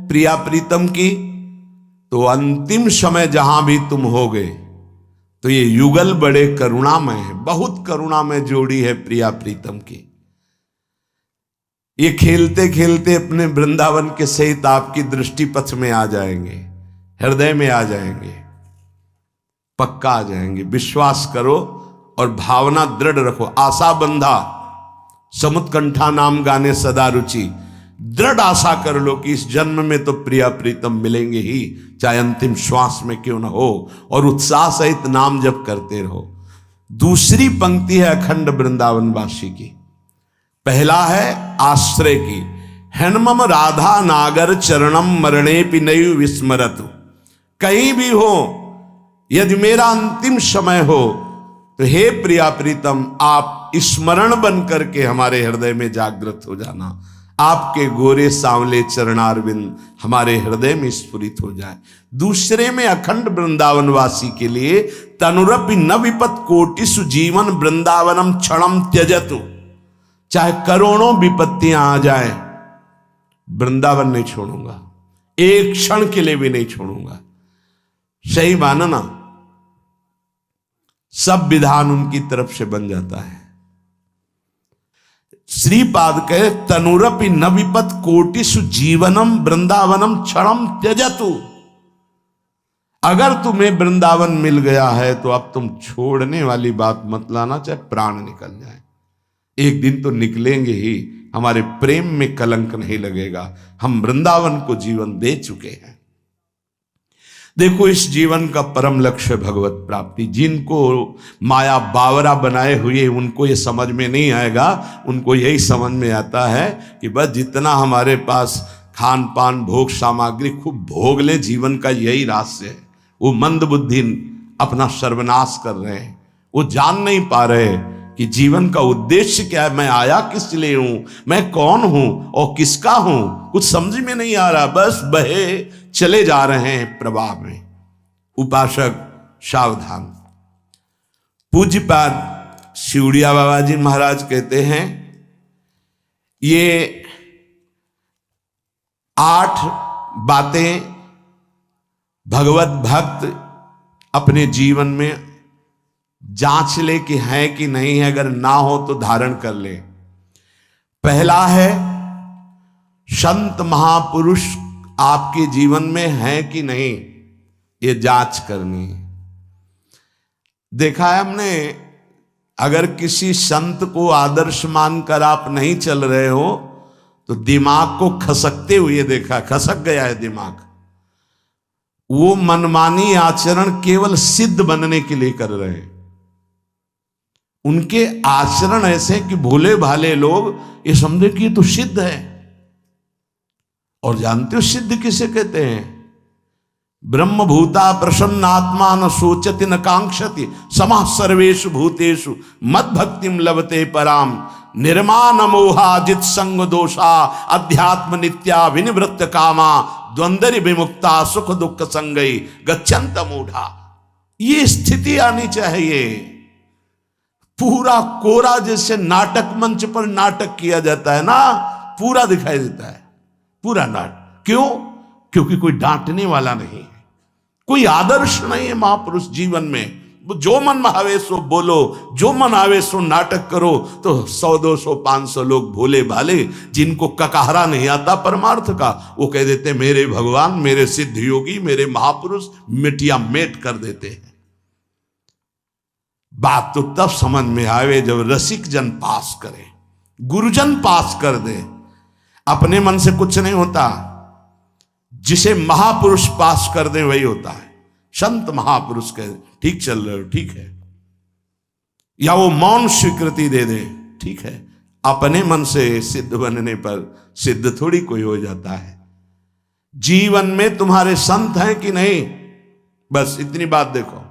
Speaker 1: प्रिया प्रीतम की, तो अंतिम समय जहां भी तुम होगे तो ये युगल बड़े करुणामय है, बहुत करुणामय जोड़ी है प्रिया प्रीतम की। ये खेलते खेलते अपने वृंदावन के सहित आपकी दृष्टि पथ में आ जाएंगे, हृदय में आ जाएंगे, पक्का आ जाएंगे। विश्वास करो और भावना दृढ़ रखो। आशा बंधा समुत्कंठा नाम गाने सदा रुचि, दृढ़ आशा कर लो कि इस जन्म में तो प्रिया प्रीतम मिलेंगे ही, चाहे अंतिम श्वास में क्यों न हो, और उत्साह सहित नाम जप करते रहो। दूसरी पंक्ति है अखंड वृंदावन वासी की, पहला है आश्रय की, हृण्मम राधा नागर चरणम मरणे पि नैव विस्मरतु। कहीं भी हो यदि मेरा अंतिम समय हो तो हे प्रिया प्रीतम आप स्मरण बन करके हमारे हृदय में जागृत हो जाना, आपके गोरे सांवले चरणारविंद हमारे हृदय में स्फुरित हो जाए। दूसरे में अखंड वृंदावन वासी के लिए तनुरपि न विपत कोटिषु जीवन वृंदावनम क्षणम त्यजतु। चाहे करोड़ों विपत्तियां आ जाए वृंदावन नहीं छोड़ूंगा, एक क्षण के लिए भी नहीं छोड़ूंगा। सही मानना, सब विधान उनकी तरफ से बन जाता है। श्रीपाद कहे तनुरपि न विपत कोटिषु जीवनम वृंदावनम क्षणम त्यजतु। अगर तुम्हें वृंदावन मिल गया है तो अब तुम छोड़ने वाली बात मत लाना, चाहे प्राण निकल जाए। एक दिन तो निकलेंगे ही, हमारे प्रेम में कलंक नहीं लगेगा, हम वृंदावन को जीवन दे चुके हैं। देखो इस जीवन का परम लक्ष्य भगवत प्राप्ति। जिनको माया बावरा बनाए हुए उनको ये समझ में नहीं आएगा, उनको यही समझ में आता है कि बस जितना हमारे पास खान पान भोग सामग्री खूब भोग ले, जीवन का यही रहस्य है। वो मंद बुद्धि अपना सर्वनाश कर रहे हैं, वो जान नहीं पा रहे कि जीवन का उद्देश्य क्या है, मैं आया किस लिए हूं, मैं कौन हूं और किसका हूं, कुछ समझ में नहीं आ रहा, बस बहे चले जा रहे हैं प्रवाह में। उपासक सावधान। पूज्यपाद शिवड़िया बाबा जी महाराज कहते हैं ये 8 बातें भगवत भक्त अपने जीवन में जांच ले कि है कि नहीं है, अगर ना हो तो धारण कर ले। पहला है संत महापुरुष आपके जीवन में है कि नहीं, ये जांच करनी है। देखा है हमने, अगर किसी संत को आदर्श मानकर आप नहीं चल रहे हो तो दिमाग को खसकते हुए देखा, खसक गया है दिमाग। वो मनमानी आचरण केवल सिद्ध बनने के लिए कर रहे हैं। उनके आचरण ऐसे कि भोले भाले लोग ये समझे कि ये तो सिद्ध है। और जानते हो सिद्ध किसे कहते हैं? ब्रह्म भूता प्रसन्नात्मा न सोचति न कांक्षति समः सर्वेषु भूतेषु मद भक्तिम लभते पराम निर्माण मोहाजित संग दोषा अध्यात्म नित्या विनिवृत्त कामा द्वंद्व विमुक्ता सुख दुख संगई गच्छन्त मूढ़ा। ये स्थिति आनी चाहिए। पूरा कोरा जैसे नाटक मंच पर नाटक किया जाता है ना, पूरा दिखाई देता है, पूरा नाटक। क्यों? क्योंकि कोई डांटने वाला नहीं है, कोई आदर्श नहीं है महापुरुष जीवन में। जो मन आवे सो बोलो, जो मन आवे सो नाटक करो, तो 100 200 500 लोग भोले भाले जिनको ककहरा नहीं आता परमार्थ का, वो कह देते मेरे भगवान, मेरे सिद्ध योगी, मेरे महापुरुष, मिटिया मेट कर देते हैं। बात तो तब समझ में आवे जब रसिक जन पास करे, गुरुजन पास कर दे। अपने मन से कुछ नहीं होता, जिसे महापुरुष पास कर दे वही होता है। संत महापुरुष कहे ठीक चल रहे हो, ठीक है, या वो मौन स्वीकृति दे दे, ठीक है। अपने मन से सिद्ध बनने पर सिद्ध थोड़ी कोई हो जाता है। जीवन में तुम्हारे संत हैं कि नहीं, बस इतनी बात देखो।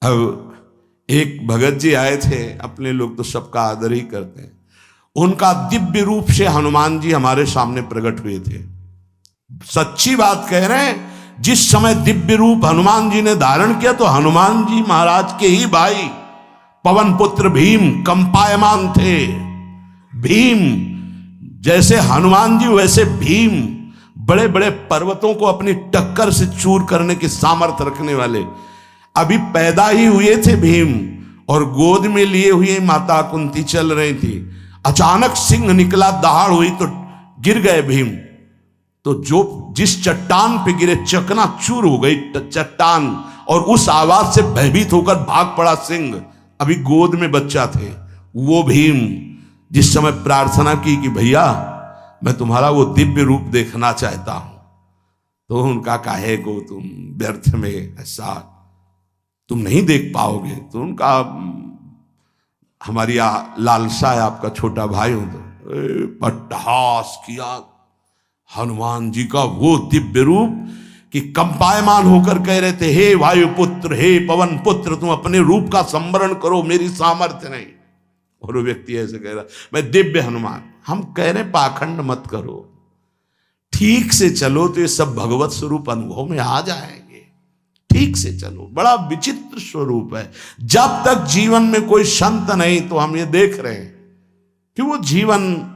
Speaker 1: अब एक भगत जी आए थे, अपने लोग तो सबका आदर ही करते हैं। उनका दिव्य रूप से हनुमान जी हमारे सामने प्रकट हुए थे। सच्ची बात कह रहे हैं, जिस समय दिव्य रूप हनुमान जी ने धारण किया तो हनुमान जी महाराज के ही भाई पवन पुत्र भीम कंपायमान थे। भीम जैसे हनुमान जी वैसे भीम, बड़े बड़े पर्वतों को अपनी टक्कर से चूर करने की सामर्थ्य रखने वाले। अभी पैदा ही हुए थे भीम और गोद में लिए हुए माता कुंती चल रही थी। अचानक सिंह निकला, दहाड़ हुई तो गिर गए भीम। तो जो जिस चट्टान पे गिरे चकनाचूर हो गई चट्टान, और उस आवाज से भयभीत होकर भाग पड़ा सिंह। अभी गोद में बच्चा थे। वो भीम जिस समय प्रार्थना की कि भैया मैं तुम्हारा वो दिव्य रूप देखना चाहता हूं, तो उनका काहे को तुम व्यर्थ में ऐसा तुम नहीं देख पाओगे। तो उनका हमारी लालसा है, आपका छोटा भाई हूं। तो पट्टहास किया हनुमान जी का वो दिव्य रूप कि कंपायमान होकर कह रहे थे, हे वायुपुत्र, हे पवन पुत्र, तुम अपने रूप का संवरण करो, मेरी सामर्थ्य नहीं। और वो व्यक्ति ऐसे कह रहा, मैं दिव्य हनुमान। हम कह रहे पाखंड मत करो, ठीक से चलो तो ये सब भगवत स्वरूप अनुभव में आ जाएंगे। ठीक से चलो, बड़ा विचित्र स्वरूप है। जब तक जीवन में कोई संत नहीं तो हम ये देख रहे हैं कि वो जीवन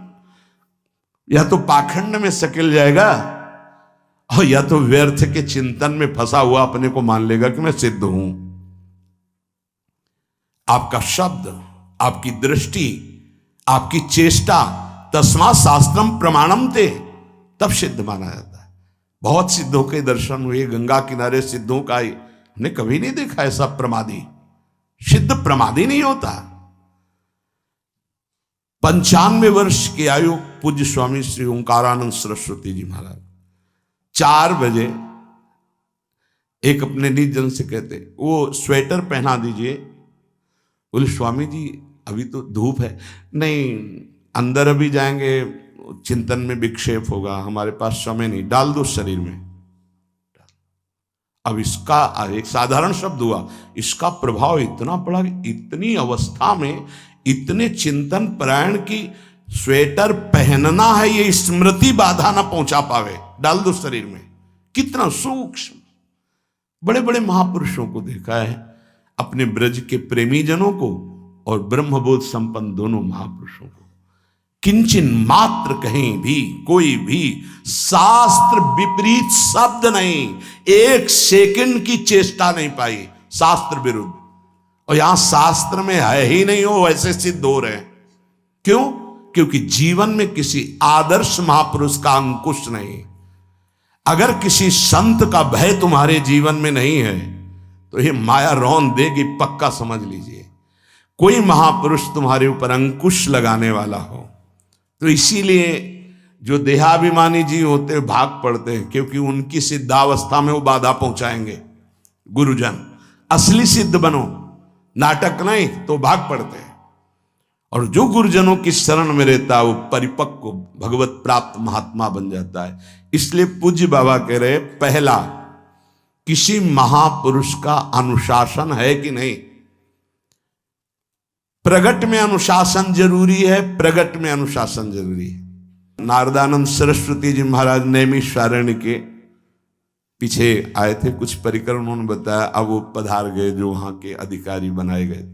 Speaker 1: या तो पाखंड में सकिल जाएगा और या तो व्यर्थ के चिंतन में फंसा हुआ अपने को मान लेगा कि मैं सिद्ध हूं। आपका शब्द, आपकी दृष्टि, आपकी चेष्टा, तस्मा शास्त्रम प्रमाणम ते, तब सिद्ध माना जाता है। बहुत सिद्धों के दर्शन हुए, गंगा किनारे सिद्धों का हमने कभी नहीं देखा ऐसा प्रमादी। सिद्ध प्रमादी नहीं होता। 95 वर्ष की आयु पूज्य स्वामी श्री ओंकारानंद सरस्वती जी महाराज 4 बजे एक अपने निज जन से कहते, वो स्वेटर पहना दीजिए। बोले स्वामी जी अभी तो धूप है। नहीं, अंदर अभी जाएंगे, चिंतन में विक्षेप होगा, हमारे पास समय नहीं, डाल दो शरीर में। अब इसका एक साधारण शब्द हुआ, इसका प्रभाव इतना पड़ा कि इतनी अवस्था में इतने चिंतन परायण की स्वेटर पहनना है ये स्मृति बाधा ना पहुंचा पावे, डाल दो शरीर में। कितना सूक्ष्म। बड़े बड़े महापुरुषों को देखा है, अपने ब्रज के प्रेमी जनों को और ब्रह्मबोध संपन्न दोनों महापुरुषों को, किंचन मात्र कहीं भी कोई भी शास्त्र विपरीत शब्द नहीं, 1 सेकंड की चेष्टा नहीं पाई शास्त्र विरुद्ध। और यहां शास्त्र में है ही नहीं, हो वैसे सिद्ध हो रहे हैं। क्यों? क्योंकि जीवन में किसी आदर्श महापुरुष का अंकुश नहीं। अगर किसी संत का भय तुम्हारे जीवन में नहीं है तो ये माया रौन देगी, पक्का समझ लीजिए। कोई महापुरुष तुम्हारे ऊपर अंकुश लगाने वाला हो तो इसीलिए जो देहाभिमानी जी होते हैं भाग पड़ते हैं, क्योंकि उनकी सिद्धावस्था में वो बाधा पहुंचाएंगे। गुरुजन असली सिद्ध बनो, नाटक नहीं, तो भाग पड़ते हैं। और जो गुरुजनों की शरण में रहता है वो परिपक्व भगवत प्राप्त महात्मा बन जाता है। इसलिए पूज्य बाबा कह रहे, पहला किसी महापुरुष का अनुशासन है कि नहीं। प्रगट में अनुशासन जरूरी है, प्रगट में अनुशासन जरूरी है। नारदानंद सरस्वती जी महाराज नैमिषारण्य के पीछे आए थे, कुछ परिक्रम उन्होंने बताया। अब वो पधार गए जो वहां के अधिकारी बनाए गए,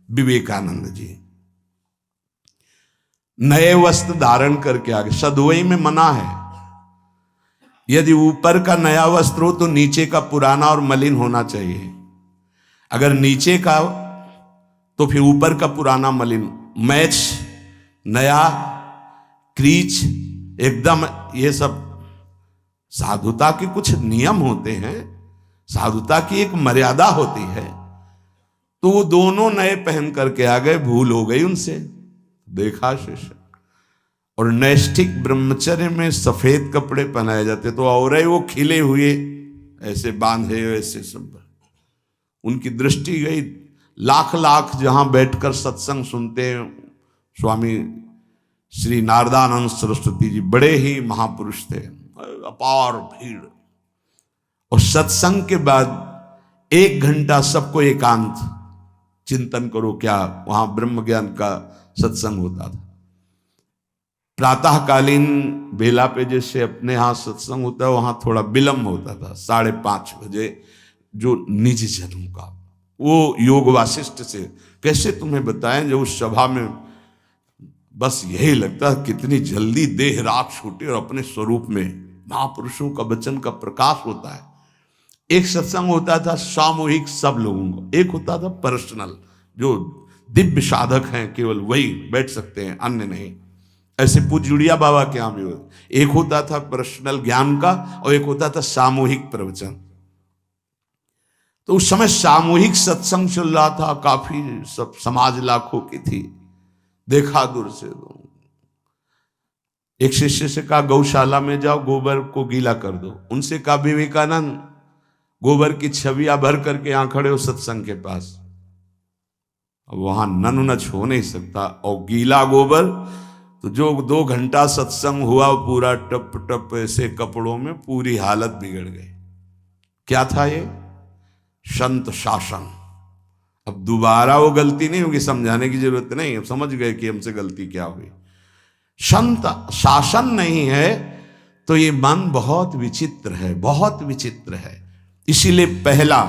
Speaker 1: विवेकानंद जी। नए वस्त्र धारण करके आगे, सदुवई में मना है। यदि ऊपर का नया वस्त्र हो तो नीचे का पुराना और मलिन होना चाहिए। अगर नीचे का तो फिर ऊपर का पुराना मलिन, मैच नया, क्रीच एकदम, ये सब साधुता के कुछ नियम होते हैं, साधुता की एक मर्यादा होती है। तो वो दोनों नए पहन करके आ गए, भूल हो गई उनसे। देखा शिष्य, और नैष्ठिक ब्रह्मचर्य में सफेद कपड़े पहनाए जाते, तो और वो खिले हुए ऐसे बांधे ऐसे सब, उनकी दृष्टि गई। लाख लाख जहां बैठकर सत्संग सुनते हैं स्वामी श्री नारदानंद सरस्वती जी, बड़े ही महापुरुष थे, अपार भीड़। और सत्संग के बाद 1 घंटा सबको एकांत, चिंतन करो क्या वहां ब्रह्म ज्ञान का सत्संग होता था। प्रातःकालीन बेला पे जैसे अपने यहाँ सत्संग होता है, वहां थोड़ा विलंब होता था, 5:30 बजे। जो निज जनों का वो योग वासिष्ठ से कैसे तुम्हें बताएं, जो उस सभा में बस यही लगता है कितनी जल्दी देह राख छूटे और अपने स्वरूप में महापुरुषों का वचन का प्रकाश होता है। एक सत्संग होता था सामूहिक सब लोगों को, एक होता था पर्सनल, जो दिव्य साधक हैं केवल वही बैठ सकते हैं, अन्य नहीं। ऐसे पूज्य बाबा के यहाँ भी एक होता था पर्सनल ज्ञान का और एक होता था सामूहिक प्रवचन। तो उस समय सामूहिक सत्संग चल रहा था, काफी सब समाज लाखों की थी। देखा दूर से, एक शिष्य से कहा गौशाला में जाओ, गोबर को गीला कर दो। उनसे कहा विवेकानंद गोबर की छवियां भर करके यहां खड़े हो सत्संग के पास, अब वहां नन नच हो नहीं सकता। और गीला गोबर तो जो 2 घंटा सत्संग हुआ पूरा टप टप ऐसे कपड़ों में, पूरी हालत बिगड़ गई। क्या था ये? संत शासन। अब दोबारा वो गलती नहीं होगी, समझाने की जरूरत नहीं, अब समझ गए कि हमसे गलती क्या हुई। संत शासन नहीं है तो ये मन बहुत विचित्र है, बहुत विचित्र है। इसीलिए पहला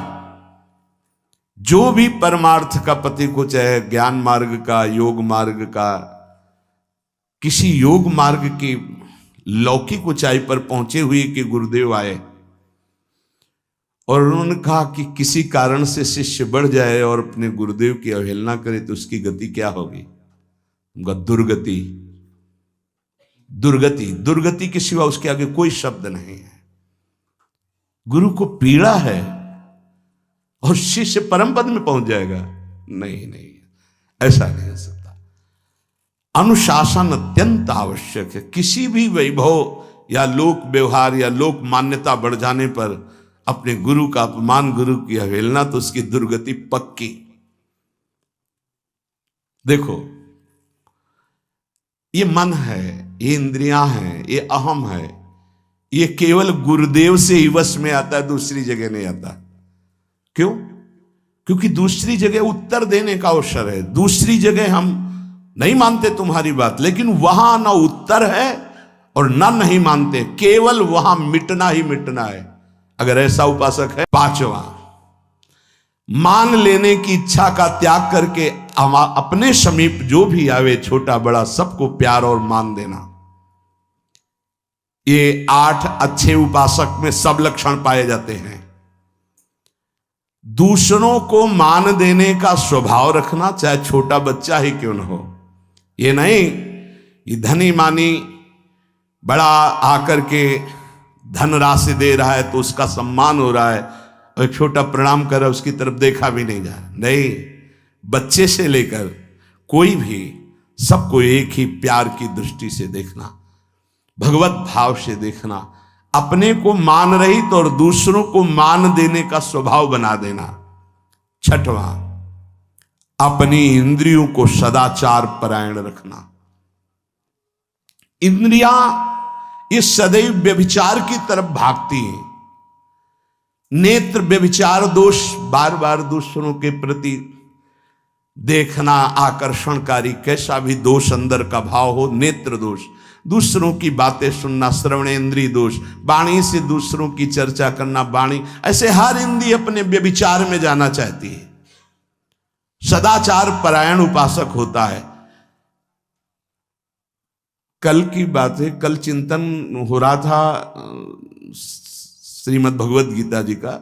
Speaker 1: जो भी परमार्थ का पति को, चाहे ज्ञान मार्ग का, योग मार्ग का, किसी योग मार्ग की लौकिक ऊंचाई पर पहुंचे हुए कि गुरुदेव आए और उन्होंने कहा कि किसी कारण से शिष्य बढ़ जाए और अपने गुरुदेव की अवहेलना करे तो उसकी गति क्या होगी? उनका दुर्गति। दुर्गति, दुर्गति के सिवा उसके आगे कोई शब्द नहीं है। गुरु को पीड़ा है और शिष्य परम पद में पहुंच जाएगा? नहीं नहीं, ऐसा नहीं हो सकता। अनुशासन अत्यंत आवश्यक है। किसी भी वैभव या लोक व्यवहार या लोक मान्यता बढ़ जाने पर अपने गुरु का अपमान, गुरु की अवहेलना, तो उसकी दुर्गति पक्की। देखो, ये मन है, ये इंद्रियां हैं, ये अहम है, ये केवल गुरुदेव से ही वश में आता है, दूसरी जगह नहीं आता। क्यों? क्योंकि दूसरी जगह उत्तर देने का अवसर है। दूसरी जगह हम नहीं मानते तुम्हारी बात, लेकिन वहां ना उत्तर है और ना नहीं मानते, केवल वहां मिटना ही मिटना है। अगर ऐसा उपासक है। 5वां, मान लेने की इच्छा का त्याग करके अपने समीप जो भी आवे, छोटा बड़ा, सबको प्यार और मान देना। ये 8 अच्छे उपासक में सब लक्षण पाए जाते हैं। दूसरों को मान देने का स्वभाव रखना, चाहे छोटा बच्चा ही क्यों न हो। ये नहीं ये धनी मानी बड़ा आकर के धन राशि दे रहा है तो उसका सम्मान हो रहा है, और एक छोटा प्रणाम कर रहा है उसकी तरफ देखा भी नहीं जा रहा। नहीं, बच्चे से लेकर कोई भी, सबको एक ही प्यार की दृष्टि से देखना, भगवत भाव से देखना, अपने को मान रहित और दूसरों को मान देने का स्वभाव बना देना। 6वां, अपनी इंद्रियों को सदाचार परायण रखना। इंद्रियां ये सदैव व्यभिचार की तरफ भागती हैं। नेत्र व्यभिचार दोष, बार बार दूसरों के प्रति देखना आकर्षणकारी, कैसा भी दोष अंदर का भाव हो, नेत्र दोष। दूसरों की बातें सुनना, श्रवणेन्द्रिय दोष। वाणी से दूसरों की चर्चा करना, वाणी, ऐसे हर इंद्रिय अपने व्यभिचार में जाना चाहती है। सदाचार परायण उपासक होता है। कल की बात है, कल चिंतन हो रहा था श्रीमद् भगवद गीता जी का।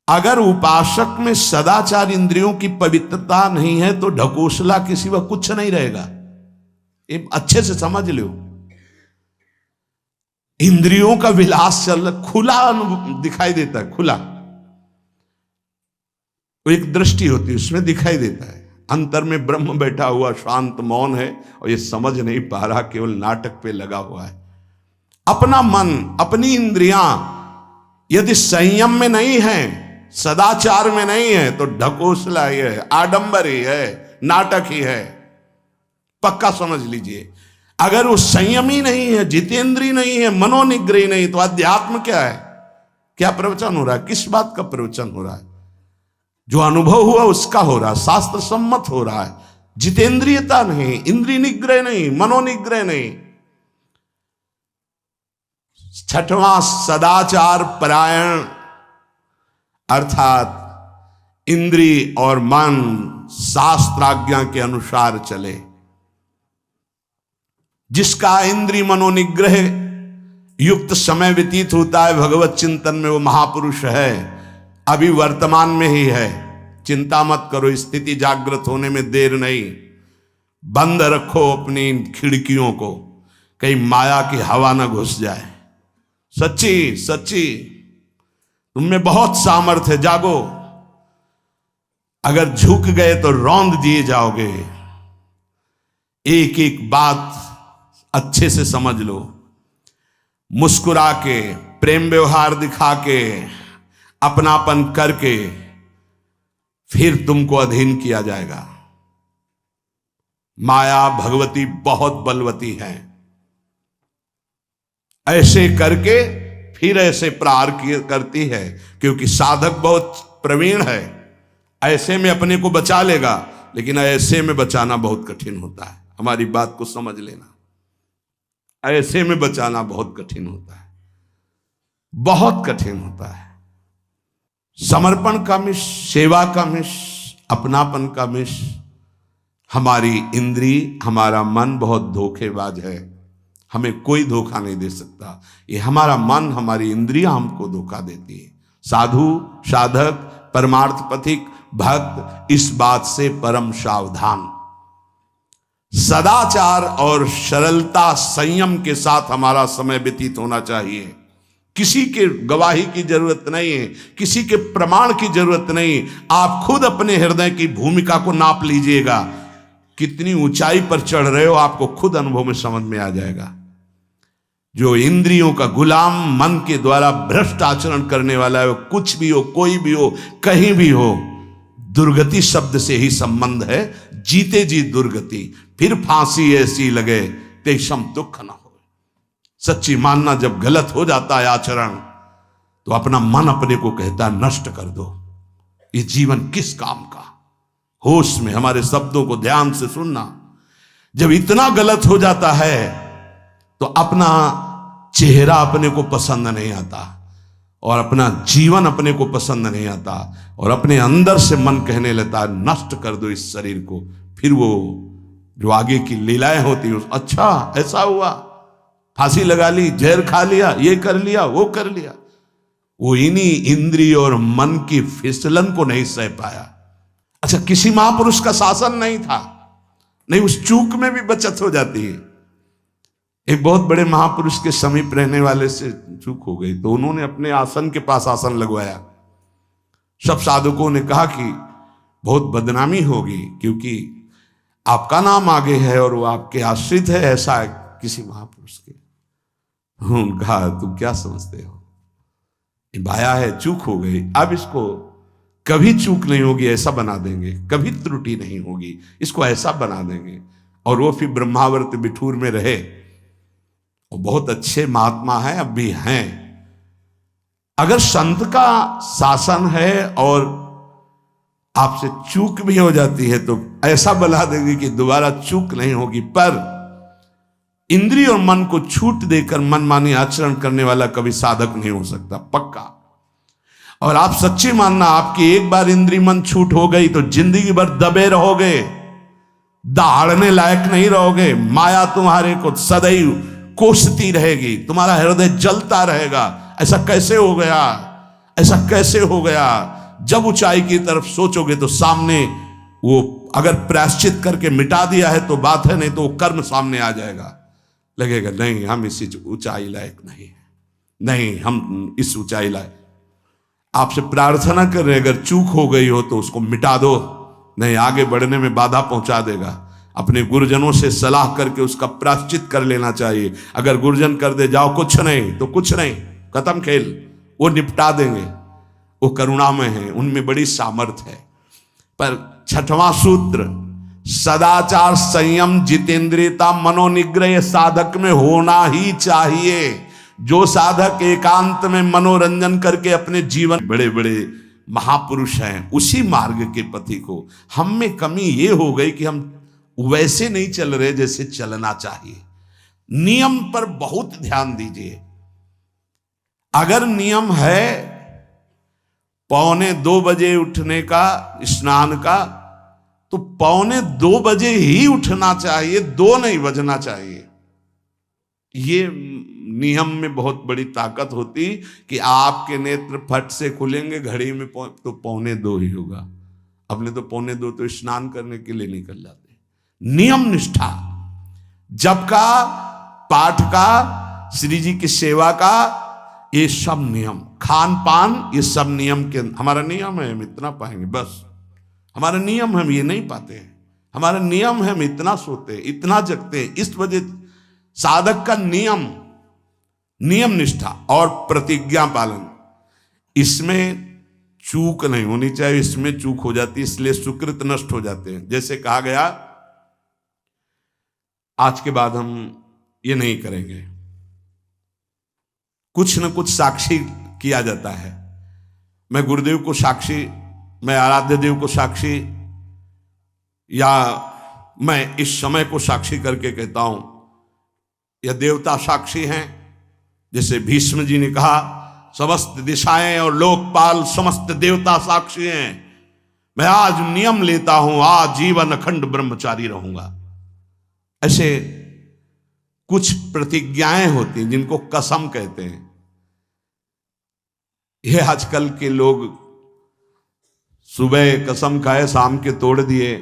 Speaker 1: अगर उपासक में सदाचार, इंद्रियों की पवित्रता नहीं है तो ढकोसला के सिवा कुछ नहीं रहेगा। ये अच्छे से समझ लो। इंद्रियों का विलास चल खुला दिखाई देता है, खुला। वो एक दृष्टि होती है, उसमें दिखाई देता है अंतर में ब्रह्म बैठा हुआ शांत मौन है और ये समझ नहीं पा रहा, केवल नाटक पे लगा हुआ है। अपना मन, अपनी इंद्रियां यदि संयम में नहीं है, सदाचार में नहीं है, तो ढकोसला ही है, आडंबर ही है, नाटक ही है, पक्का समझ लीजिए। अगर वो संयमी नहीं है, जितेंद्रीय नहीं है, मनोनिग्रही नहीं, तो अध्यात्म क्या है? क्या प्रवचन हो रहा है? किस बात का प्रवचन हो रहा है? जो अनुभव हुआ उसका हो रहा है, शास्त्र सम्मत हो रहा है। जितेंद्रियता नहीं, इंद्रिय निग्रह नहीं, मनोनिग्रह नहीं। छठवां सदाचार परायण, अर्थात इंद्रिय और मन शास्त्राज्ञा के अनुसार चले। जिसका इंद्रिय मनोनिग्रह युक्त समय व्यतीत होता है भगवत चिंतन में, वो महापुरुष है। अभी वर्तमान में ही है, चिंता मत करो, स्थिति जागृत होने में देर नहीं। बंद रखो अपनी खिड़कियों को, कहीं माया की हवा ना घुस जाए। सच्ची सच्ची तुम में बहुत सामर्थ्य है, जागो। अगर झुक गए तो रौंद दिए जाओगे। एक एक बात अच्छे से समझ लो। मुस्कुरा के, प्रेम व्यवहार दिखा के, अपनापन करके फिर तुमको अधीन किया जाएगा। माया भगवती बहुत बलवती है, ऐसे करके फिर ऐसे प्रहार करती है, क्योंकि साधक बहुत प्रवीण है। ऐसे में अपने को बचा लेगा, लेकिन ऐसे में बचाना बहुत कठिन होता है। हमारी बात को समझ लेना, ऐसे में बचाना बहुत कठिन होता है, बहुत कठिन होता है। समर्पण का मिश, सेवा का मिश, अपनापन का मिश। हमारी इंद्री, हमारा मन बहुत धोखेबाज है, हमें कोई धोखा नहीं दे सकता। ये हमारा मन, हमारी इंद्रियां हमको धोखा देती है। साधु, साधक, परमार्थ पथिक, भक्त इस बात से परम सावधान। सदाचार और सरलता, संयम के साथ हमारा समय व्यतीत होना चाहिए। किसी के गवाही की जरूरत नहीं है, किसी के प्रमाण की जरूरत नहीं। आप खुद अपने हृदय की भूमिका को नाप लीजिएगा, कितनी ऊंचाई पर चढ़ रहे हो आपको खुद अनुभव में समझ में आ जाएगा। जो इंद्रियों का गुलाम, मन के द्वारा भ्रष्ट आचरण करने वाला है, वो कुछ भी हो, कोई भी हो, कहीं भी हो, दुर्गति शब्द से ही संबंध है। जीते जी दुर्गति, फिर फांसी ऐसी लगे तेषम दुख न हो। सच्ची मानना, जब गलत हो जाता है आचरण, तो अपना मन अपने को कहता है नष्ट कर दो, ये जीवन किस काम का। होश में हमारे शब्दों को ध्यान से सुनना। जब इतना गलत हो जाता है तो अपना चेहरा अपने को पसंद नहीं आता, और अपना जीवन अपने को पसंद नहीं आता, और अपने अंदर से मन कहने लगता है नष्ट कर दो इस शरीर को। फिर वो जो आगे की लीलाएं होती हैं, अच्छा ऐसा हुआ, फांसी लगा ली, जहर खा लिया, ये कर लिया, वो कर लिया। वो इन्हीं इंद्रिय और मन की फिसलन को नहीं सह पाया। अच्छा, किसी महापुरुष का शासन नहीं था, नहीं, उस चूक में भी बचत हो जाती है। एक बहुत बड़े महापुरुष के समीप रहने वाले से चूक हो गई, तो उन्होंने अपने आसन के पास आसन लगवाया। सब साधुकों ने कहा कि बहुत बदनामी होगी, क्योंकि आपका नाम आगे है और वो आपके आश्रित है, ऐसा है किसी महापुरुष के। उन्होंने कहा तुम क्या समझते हो, ये बाया है, चूक हो गई, अब इसको कभी चूक नहीं होगी ऐसा बना देंगे, कभी त्रुटि नहीं होगी, इसको ऐसा बना देंगे। और वो फिर ब्रह्मावर्त बिठूर में रहे। वो बहुत अच्छे महात्मा हैं, अब भी हैं। अगर संत का शासन है और आपसे चूक भी हो जाती है तो ऐसा बना देंगे कि दोबारा चूक नहीं होगी। पर इंद्रिय और मन को छूट देकर मनमानी आचरण करने वाला कभी साधक नहीं हो सकता, पक्का। और आप सच्ची मानना, आपकी एक बार इंद्रिय मन छूट हो गई तो जिंदगी भर दबे रहोगे, दहाड़ने लायक नहीं रहोगे। माया तुम्हारे को सदैव कोसती रहेगी, तुम्हारा हृदय जलता रहेगा। ऐसा कैसे हो गया, ऐसा कैसे हो गया। जब ऊंचाई की तरफ सोचोगे तो सामने वो अगर प्रायश्चित करके मिटा दिया है तो बात है, नहीं तो वो कर्म सामने आ जाएगा। लगेगा नहीं, हम इसी ऊंचाई लायक नहीं, नहीं हम इस ऊंचाई लायक। आपसे प्रार्थना कर रहे हैं, अगर चूक हो गई हो तो उसको मिटा दो, नहीं आगे बढ़ने में बाधा पहुंचा देगा। अपने गुरुजनों से सलाह करके उसका प्रायश्चित कर लेना चाहिए। अगर गुरुजन कर दे जाओ कुछ नहीं तो कुछ नहीं, खत्म खेल, वो निपटा देंगे, वो करुणामय है, उनमें बड़ी सामर्थ्य है। पर छठवां सूत्र, सदाचार, संयम, जितेंद्रियता, मनोनिग्रह साधक में होना ही चाहिए। जो साधक एकांत में मनोरंजन करके अपने जीवन, बड़े बड़े महापुरुष हैं, उसी मार्ग के पथी को, हम में कमी ये हो गई कि हम वैसे नहीं चल रहे जैसे चलना चाहिए। नियम पर बहुत ध्यान दीजिए। अगर नियम है 1:45 बजे उठने का, स्नान का, तो 1:45 बजे ही उठना चाहिए, 2 नहीं बजना चाहिए। ये नियम में बहुत बड़ी ताकत होती कि आपके नेत्र फट से खुलेंगे घड़ी में तो 1:45 ही होगा। अपने तो 1:45 तो स्नान करने के लिए निकल जाते। नियम निष्ठा, जप का, पाठ का, श्री जी की सेवा का, ये सब नियम, खान पान, ये सब नियम के, हमारा नियम है हम इतना पाएंगे बस, हमारा नियम हम ये नहीं पाते हैं, हमारा नियम है हम इतना सोते, इतना जगते। इस वजह साधक का नियम, नियम निष्ठा और प्रतिज्ञा पालन, इसमें चूक नहीं होनी चाहिए। इसमें चूक हो जाती है, इसलिए सुकृत नष्ट हो जाते हैं। जैसे कहा गया आज के बाद हम ये नहीं करेंगे, कुछ न कुछ साक्षी किया जाता है। मैं गुरुदेव को साक्षी, मैं आराध्य देव को साक्षी, या मैं इस समय को साक्षी करके कहता हूं, या देवता साक्षी हैं। जैसे भीष्म जी ने कहा, समस्त दिशाएं और लोकपाल समस्त देवता साक्षी हैं, मैं आज नियम लेता हूं, आज जीवन अखंड ब्रह्मचारी रहूंगा। ऐसे कुछ प्रतिज्ञाएं होती हैं जिनको कसम कहते हैं। ये आजकल के लोग सुबह कसम खाए, शाम के तोड़ दिए,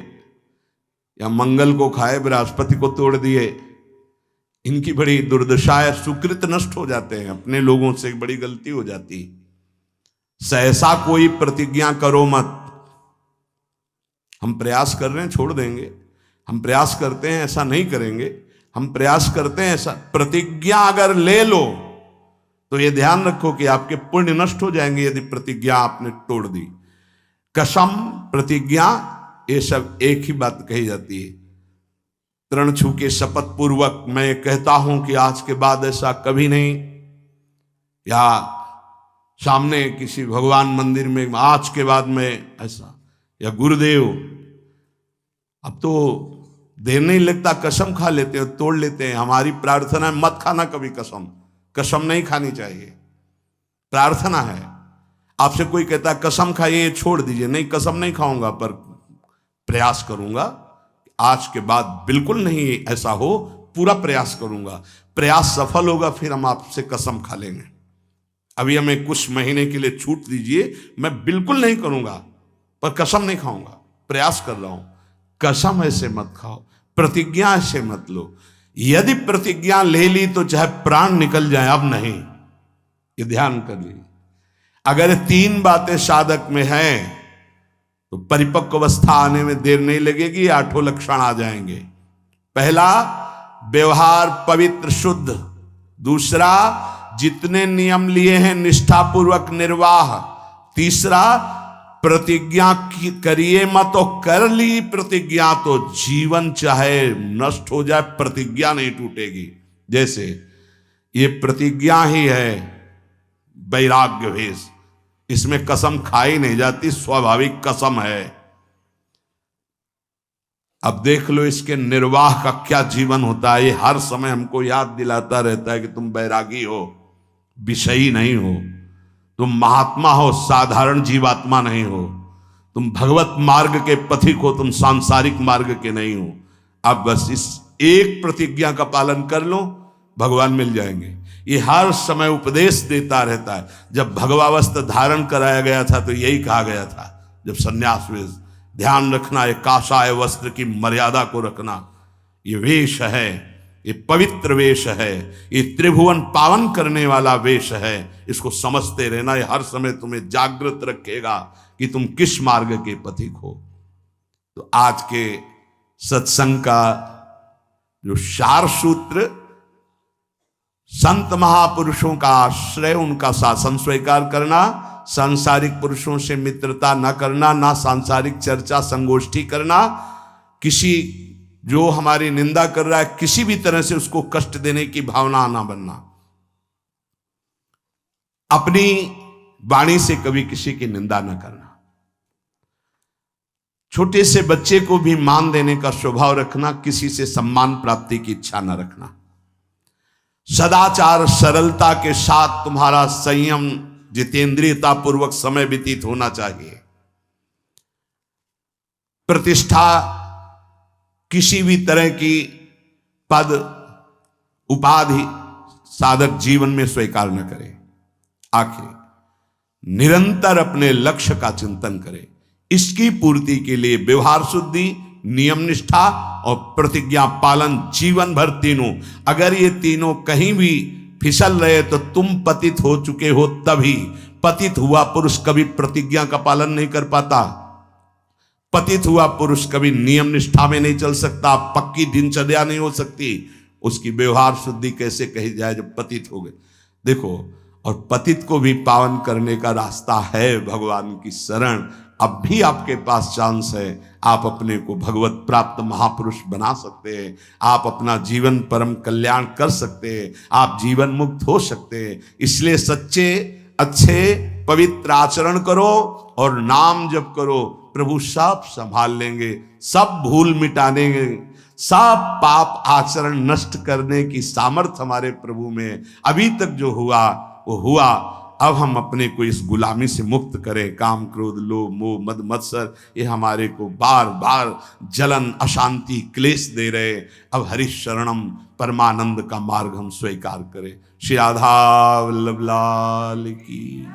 Speaker 1: या मंगल को खाए बृहस्पति को तोड़ दिए। इनकी बड़ी दुर्दशा है, सुकृत नष्ट हो जाते हैं, अपने लोगों से बड़ी गलती हो जाती। सहसा कोई प्रतिज्ञा करो मत। हम प्रयास कर रहे हैं, छोड़ देंगे, हम प्रयास करते हैं ऐसा नहीं करेंगे, हम प्रयास करते हैं ऐसा। प्रतिज्ञा अगर ले लो तो ये ध्यान रखो कि आपके पुण्य नष्ट हो जाएंगे यदि प्रतिज्ञा आपने तोड़ दी। कसम, प्रतिज्ञा, ये सब एक ही बात कही जाती है। तृण छू के शपथ पूर्वक मैं कहता हूं कि आज के बाद ऐसा कभी नहीं, या सामने किसी भगवान मंदिर में आज के बाद में ऐसा, या गुरुदेव, अब तो देर नहीं लगता कसम खा लेते हैं, तोड़ लेते हैं। हमारी प्रार्थना है मत खाना कभी कसम, कसम नहीं खानी चाहिए, प्रार्थना है। आपसे कोई कहता है कसम खाइए, छोड़ दीजिए, नहीं कसम नहीं खाऊंगा, पर प्रयास करूंगा आज के बाद बिल्कुल नहीं ऐसा हो, पूरा प्रयास करूंगा। प्रयास सफल होगा फिर हम आपसे कसम खा लेंगे। अभी हमें कुछ महीने के लिए छूट दीजिए, मैं बिल्कुल नहीं करूंगा, पर कसम नहीं खाऊंगा, प्रयास कर रहा हूं। कसम ऐसे मत खाओ, प्रतिज्ञा ऐसे मत लो। यदि प्रतिज्ञा ले ली तो चाहे प्राण निकल जाए, अब नहीं, ये ध्यान कर लीजिए। अगर 3 बातें साधक में हैं तो परिपक्व अवस्था आने में देर नहीं लगेगी, 8 लक्षण आ जाएंगे। पहला, व्यवहार पवित्र शुद्ध। दूसरा, जितने नियम लिए हैं निष्ठापूर्वक निर्वाह। तीसरा, प्रतिज्ञा करिए मत, और कर ली प्रतिज्ञा तो जीवन चाहे नष्ट हो जाए प्रतिज्ञा नहीं टूटेगी। जैसे ये प्रतिज्ञा ही है वैराग्य भेष, इसमें कसम खाई नहीं जाती, स्वाभाविक कसम है। अब देख लो इसके निर्वाह का क्या जीवन होता है। ये हर समय हमको याद दिलाता रहता है कि तुम बैरागी हो, विषयी नहीं हो, तुम महात्मा हो, साधारण जीवात्मा नहीं हो, तुम भगवत मार्ग के पथिक हो, तुम सांसारिक मार्ग के नहीं हो। अब बस इस एक प्रतिज्ञा का पालन कर लो, भगवान मिल जाएंगे। ये हर समय उपदेश देता रहता है। जब भगवावस्था धारण कराया गया था तो यही कहा गया था, जब संन्यास वेश, ध्यान रखना है काषाय वस्त्र की मर्यादा को रखना। ये वेश है ये पवित्र वेश है, ये त्रिभुवन पावन करने वाला वेश है। इसको समझते रहना, ये हर समय तुम्हें जागृत रखेगा कि तुम किस मार्ग के पथिक हो। तो आज के सत्संग का जो सार सूत्र, संत महापुरुषों का आश्रय, उनका शासन स्वीकार करना, सांसारिक पुरुषों से मित्रता न करना, ना सांसारिक चर्चा संगोष्ठी करना, किसी जो हमारी निंदा कर रहा है किसी भी तरह से उसको कष्ट देने की भावना ना बनना, अपनी वाणी से कभी किसी की निंदा न करना, छोटे से बच्चे को भी मान देने का स्वभाव रखना, किसी से सम्मान प्राप्ति की इच्छा न रखना, सदाचार सरलता के साथ तुम्हारा संयम जितेंद्रियता पूर्वक समय व्यतीत होना चाहिए। प्रतिष्ठा किसी भी तरह की पद उपाधि साधक जीवन में स्वीकार न करे। आखिर निरंतर अपने लक्ष्य का चिंतन करे। इसकी पूर्ति के लिए व्यवहार शुद्धि, नियम निष्ठा और प्रतिज्ञा पालन जीवन भर तीनों, अगर ये तीनों कहीं भी फिसल रहे तो तुम पतित हो चुके हो। तभी पतित हुआ पुरुष कभी प्रतिज्ञा का पालन नहीं कर पाता, पतित हुआ पुरुष कभी नियम निष्ठा में नहीं चल सकता, पक्की दिनचर्या नहीं हो सकती। उसकी व्यवहार शुद्धि कैसे कही जाए जब पतित हो गए। देखो, और पतित को भी पावन करने का रास्ता है भगवान की शरण। अब भी आपके पास चांस है, आप अपने को भगवत प्राप्त महापुरुष बना सकते हैं, आप अपना जीवन परम कल्याण कर सकते हैं, आप जीवन मुक्त हो सकते हैं। इसलिए सच्चे अच्छे पवित्र आचरण करो और नाम जप करो, प्रभु सब संभाल लेंगे, सब भूल मिटा देंगे, सब पाप आचरण नष्ट करने की सामर्थ्य हमारे प्रभु में। अभी तक जो हुआ वो हुआ, अब हम अपने को इस गुलामी से मुक्त करें। काम क्रोध लोभ मोह मद मत्सर ये हमारे को बार बार जलन अशांति क्लेश दे रहे। अब हरि शरणम परमानंद का मार्ग हम स्वीकार करें। श्री राधा वल्लभ लाल की।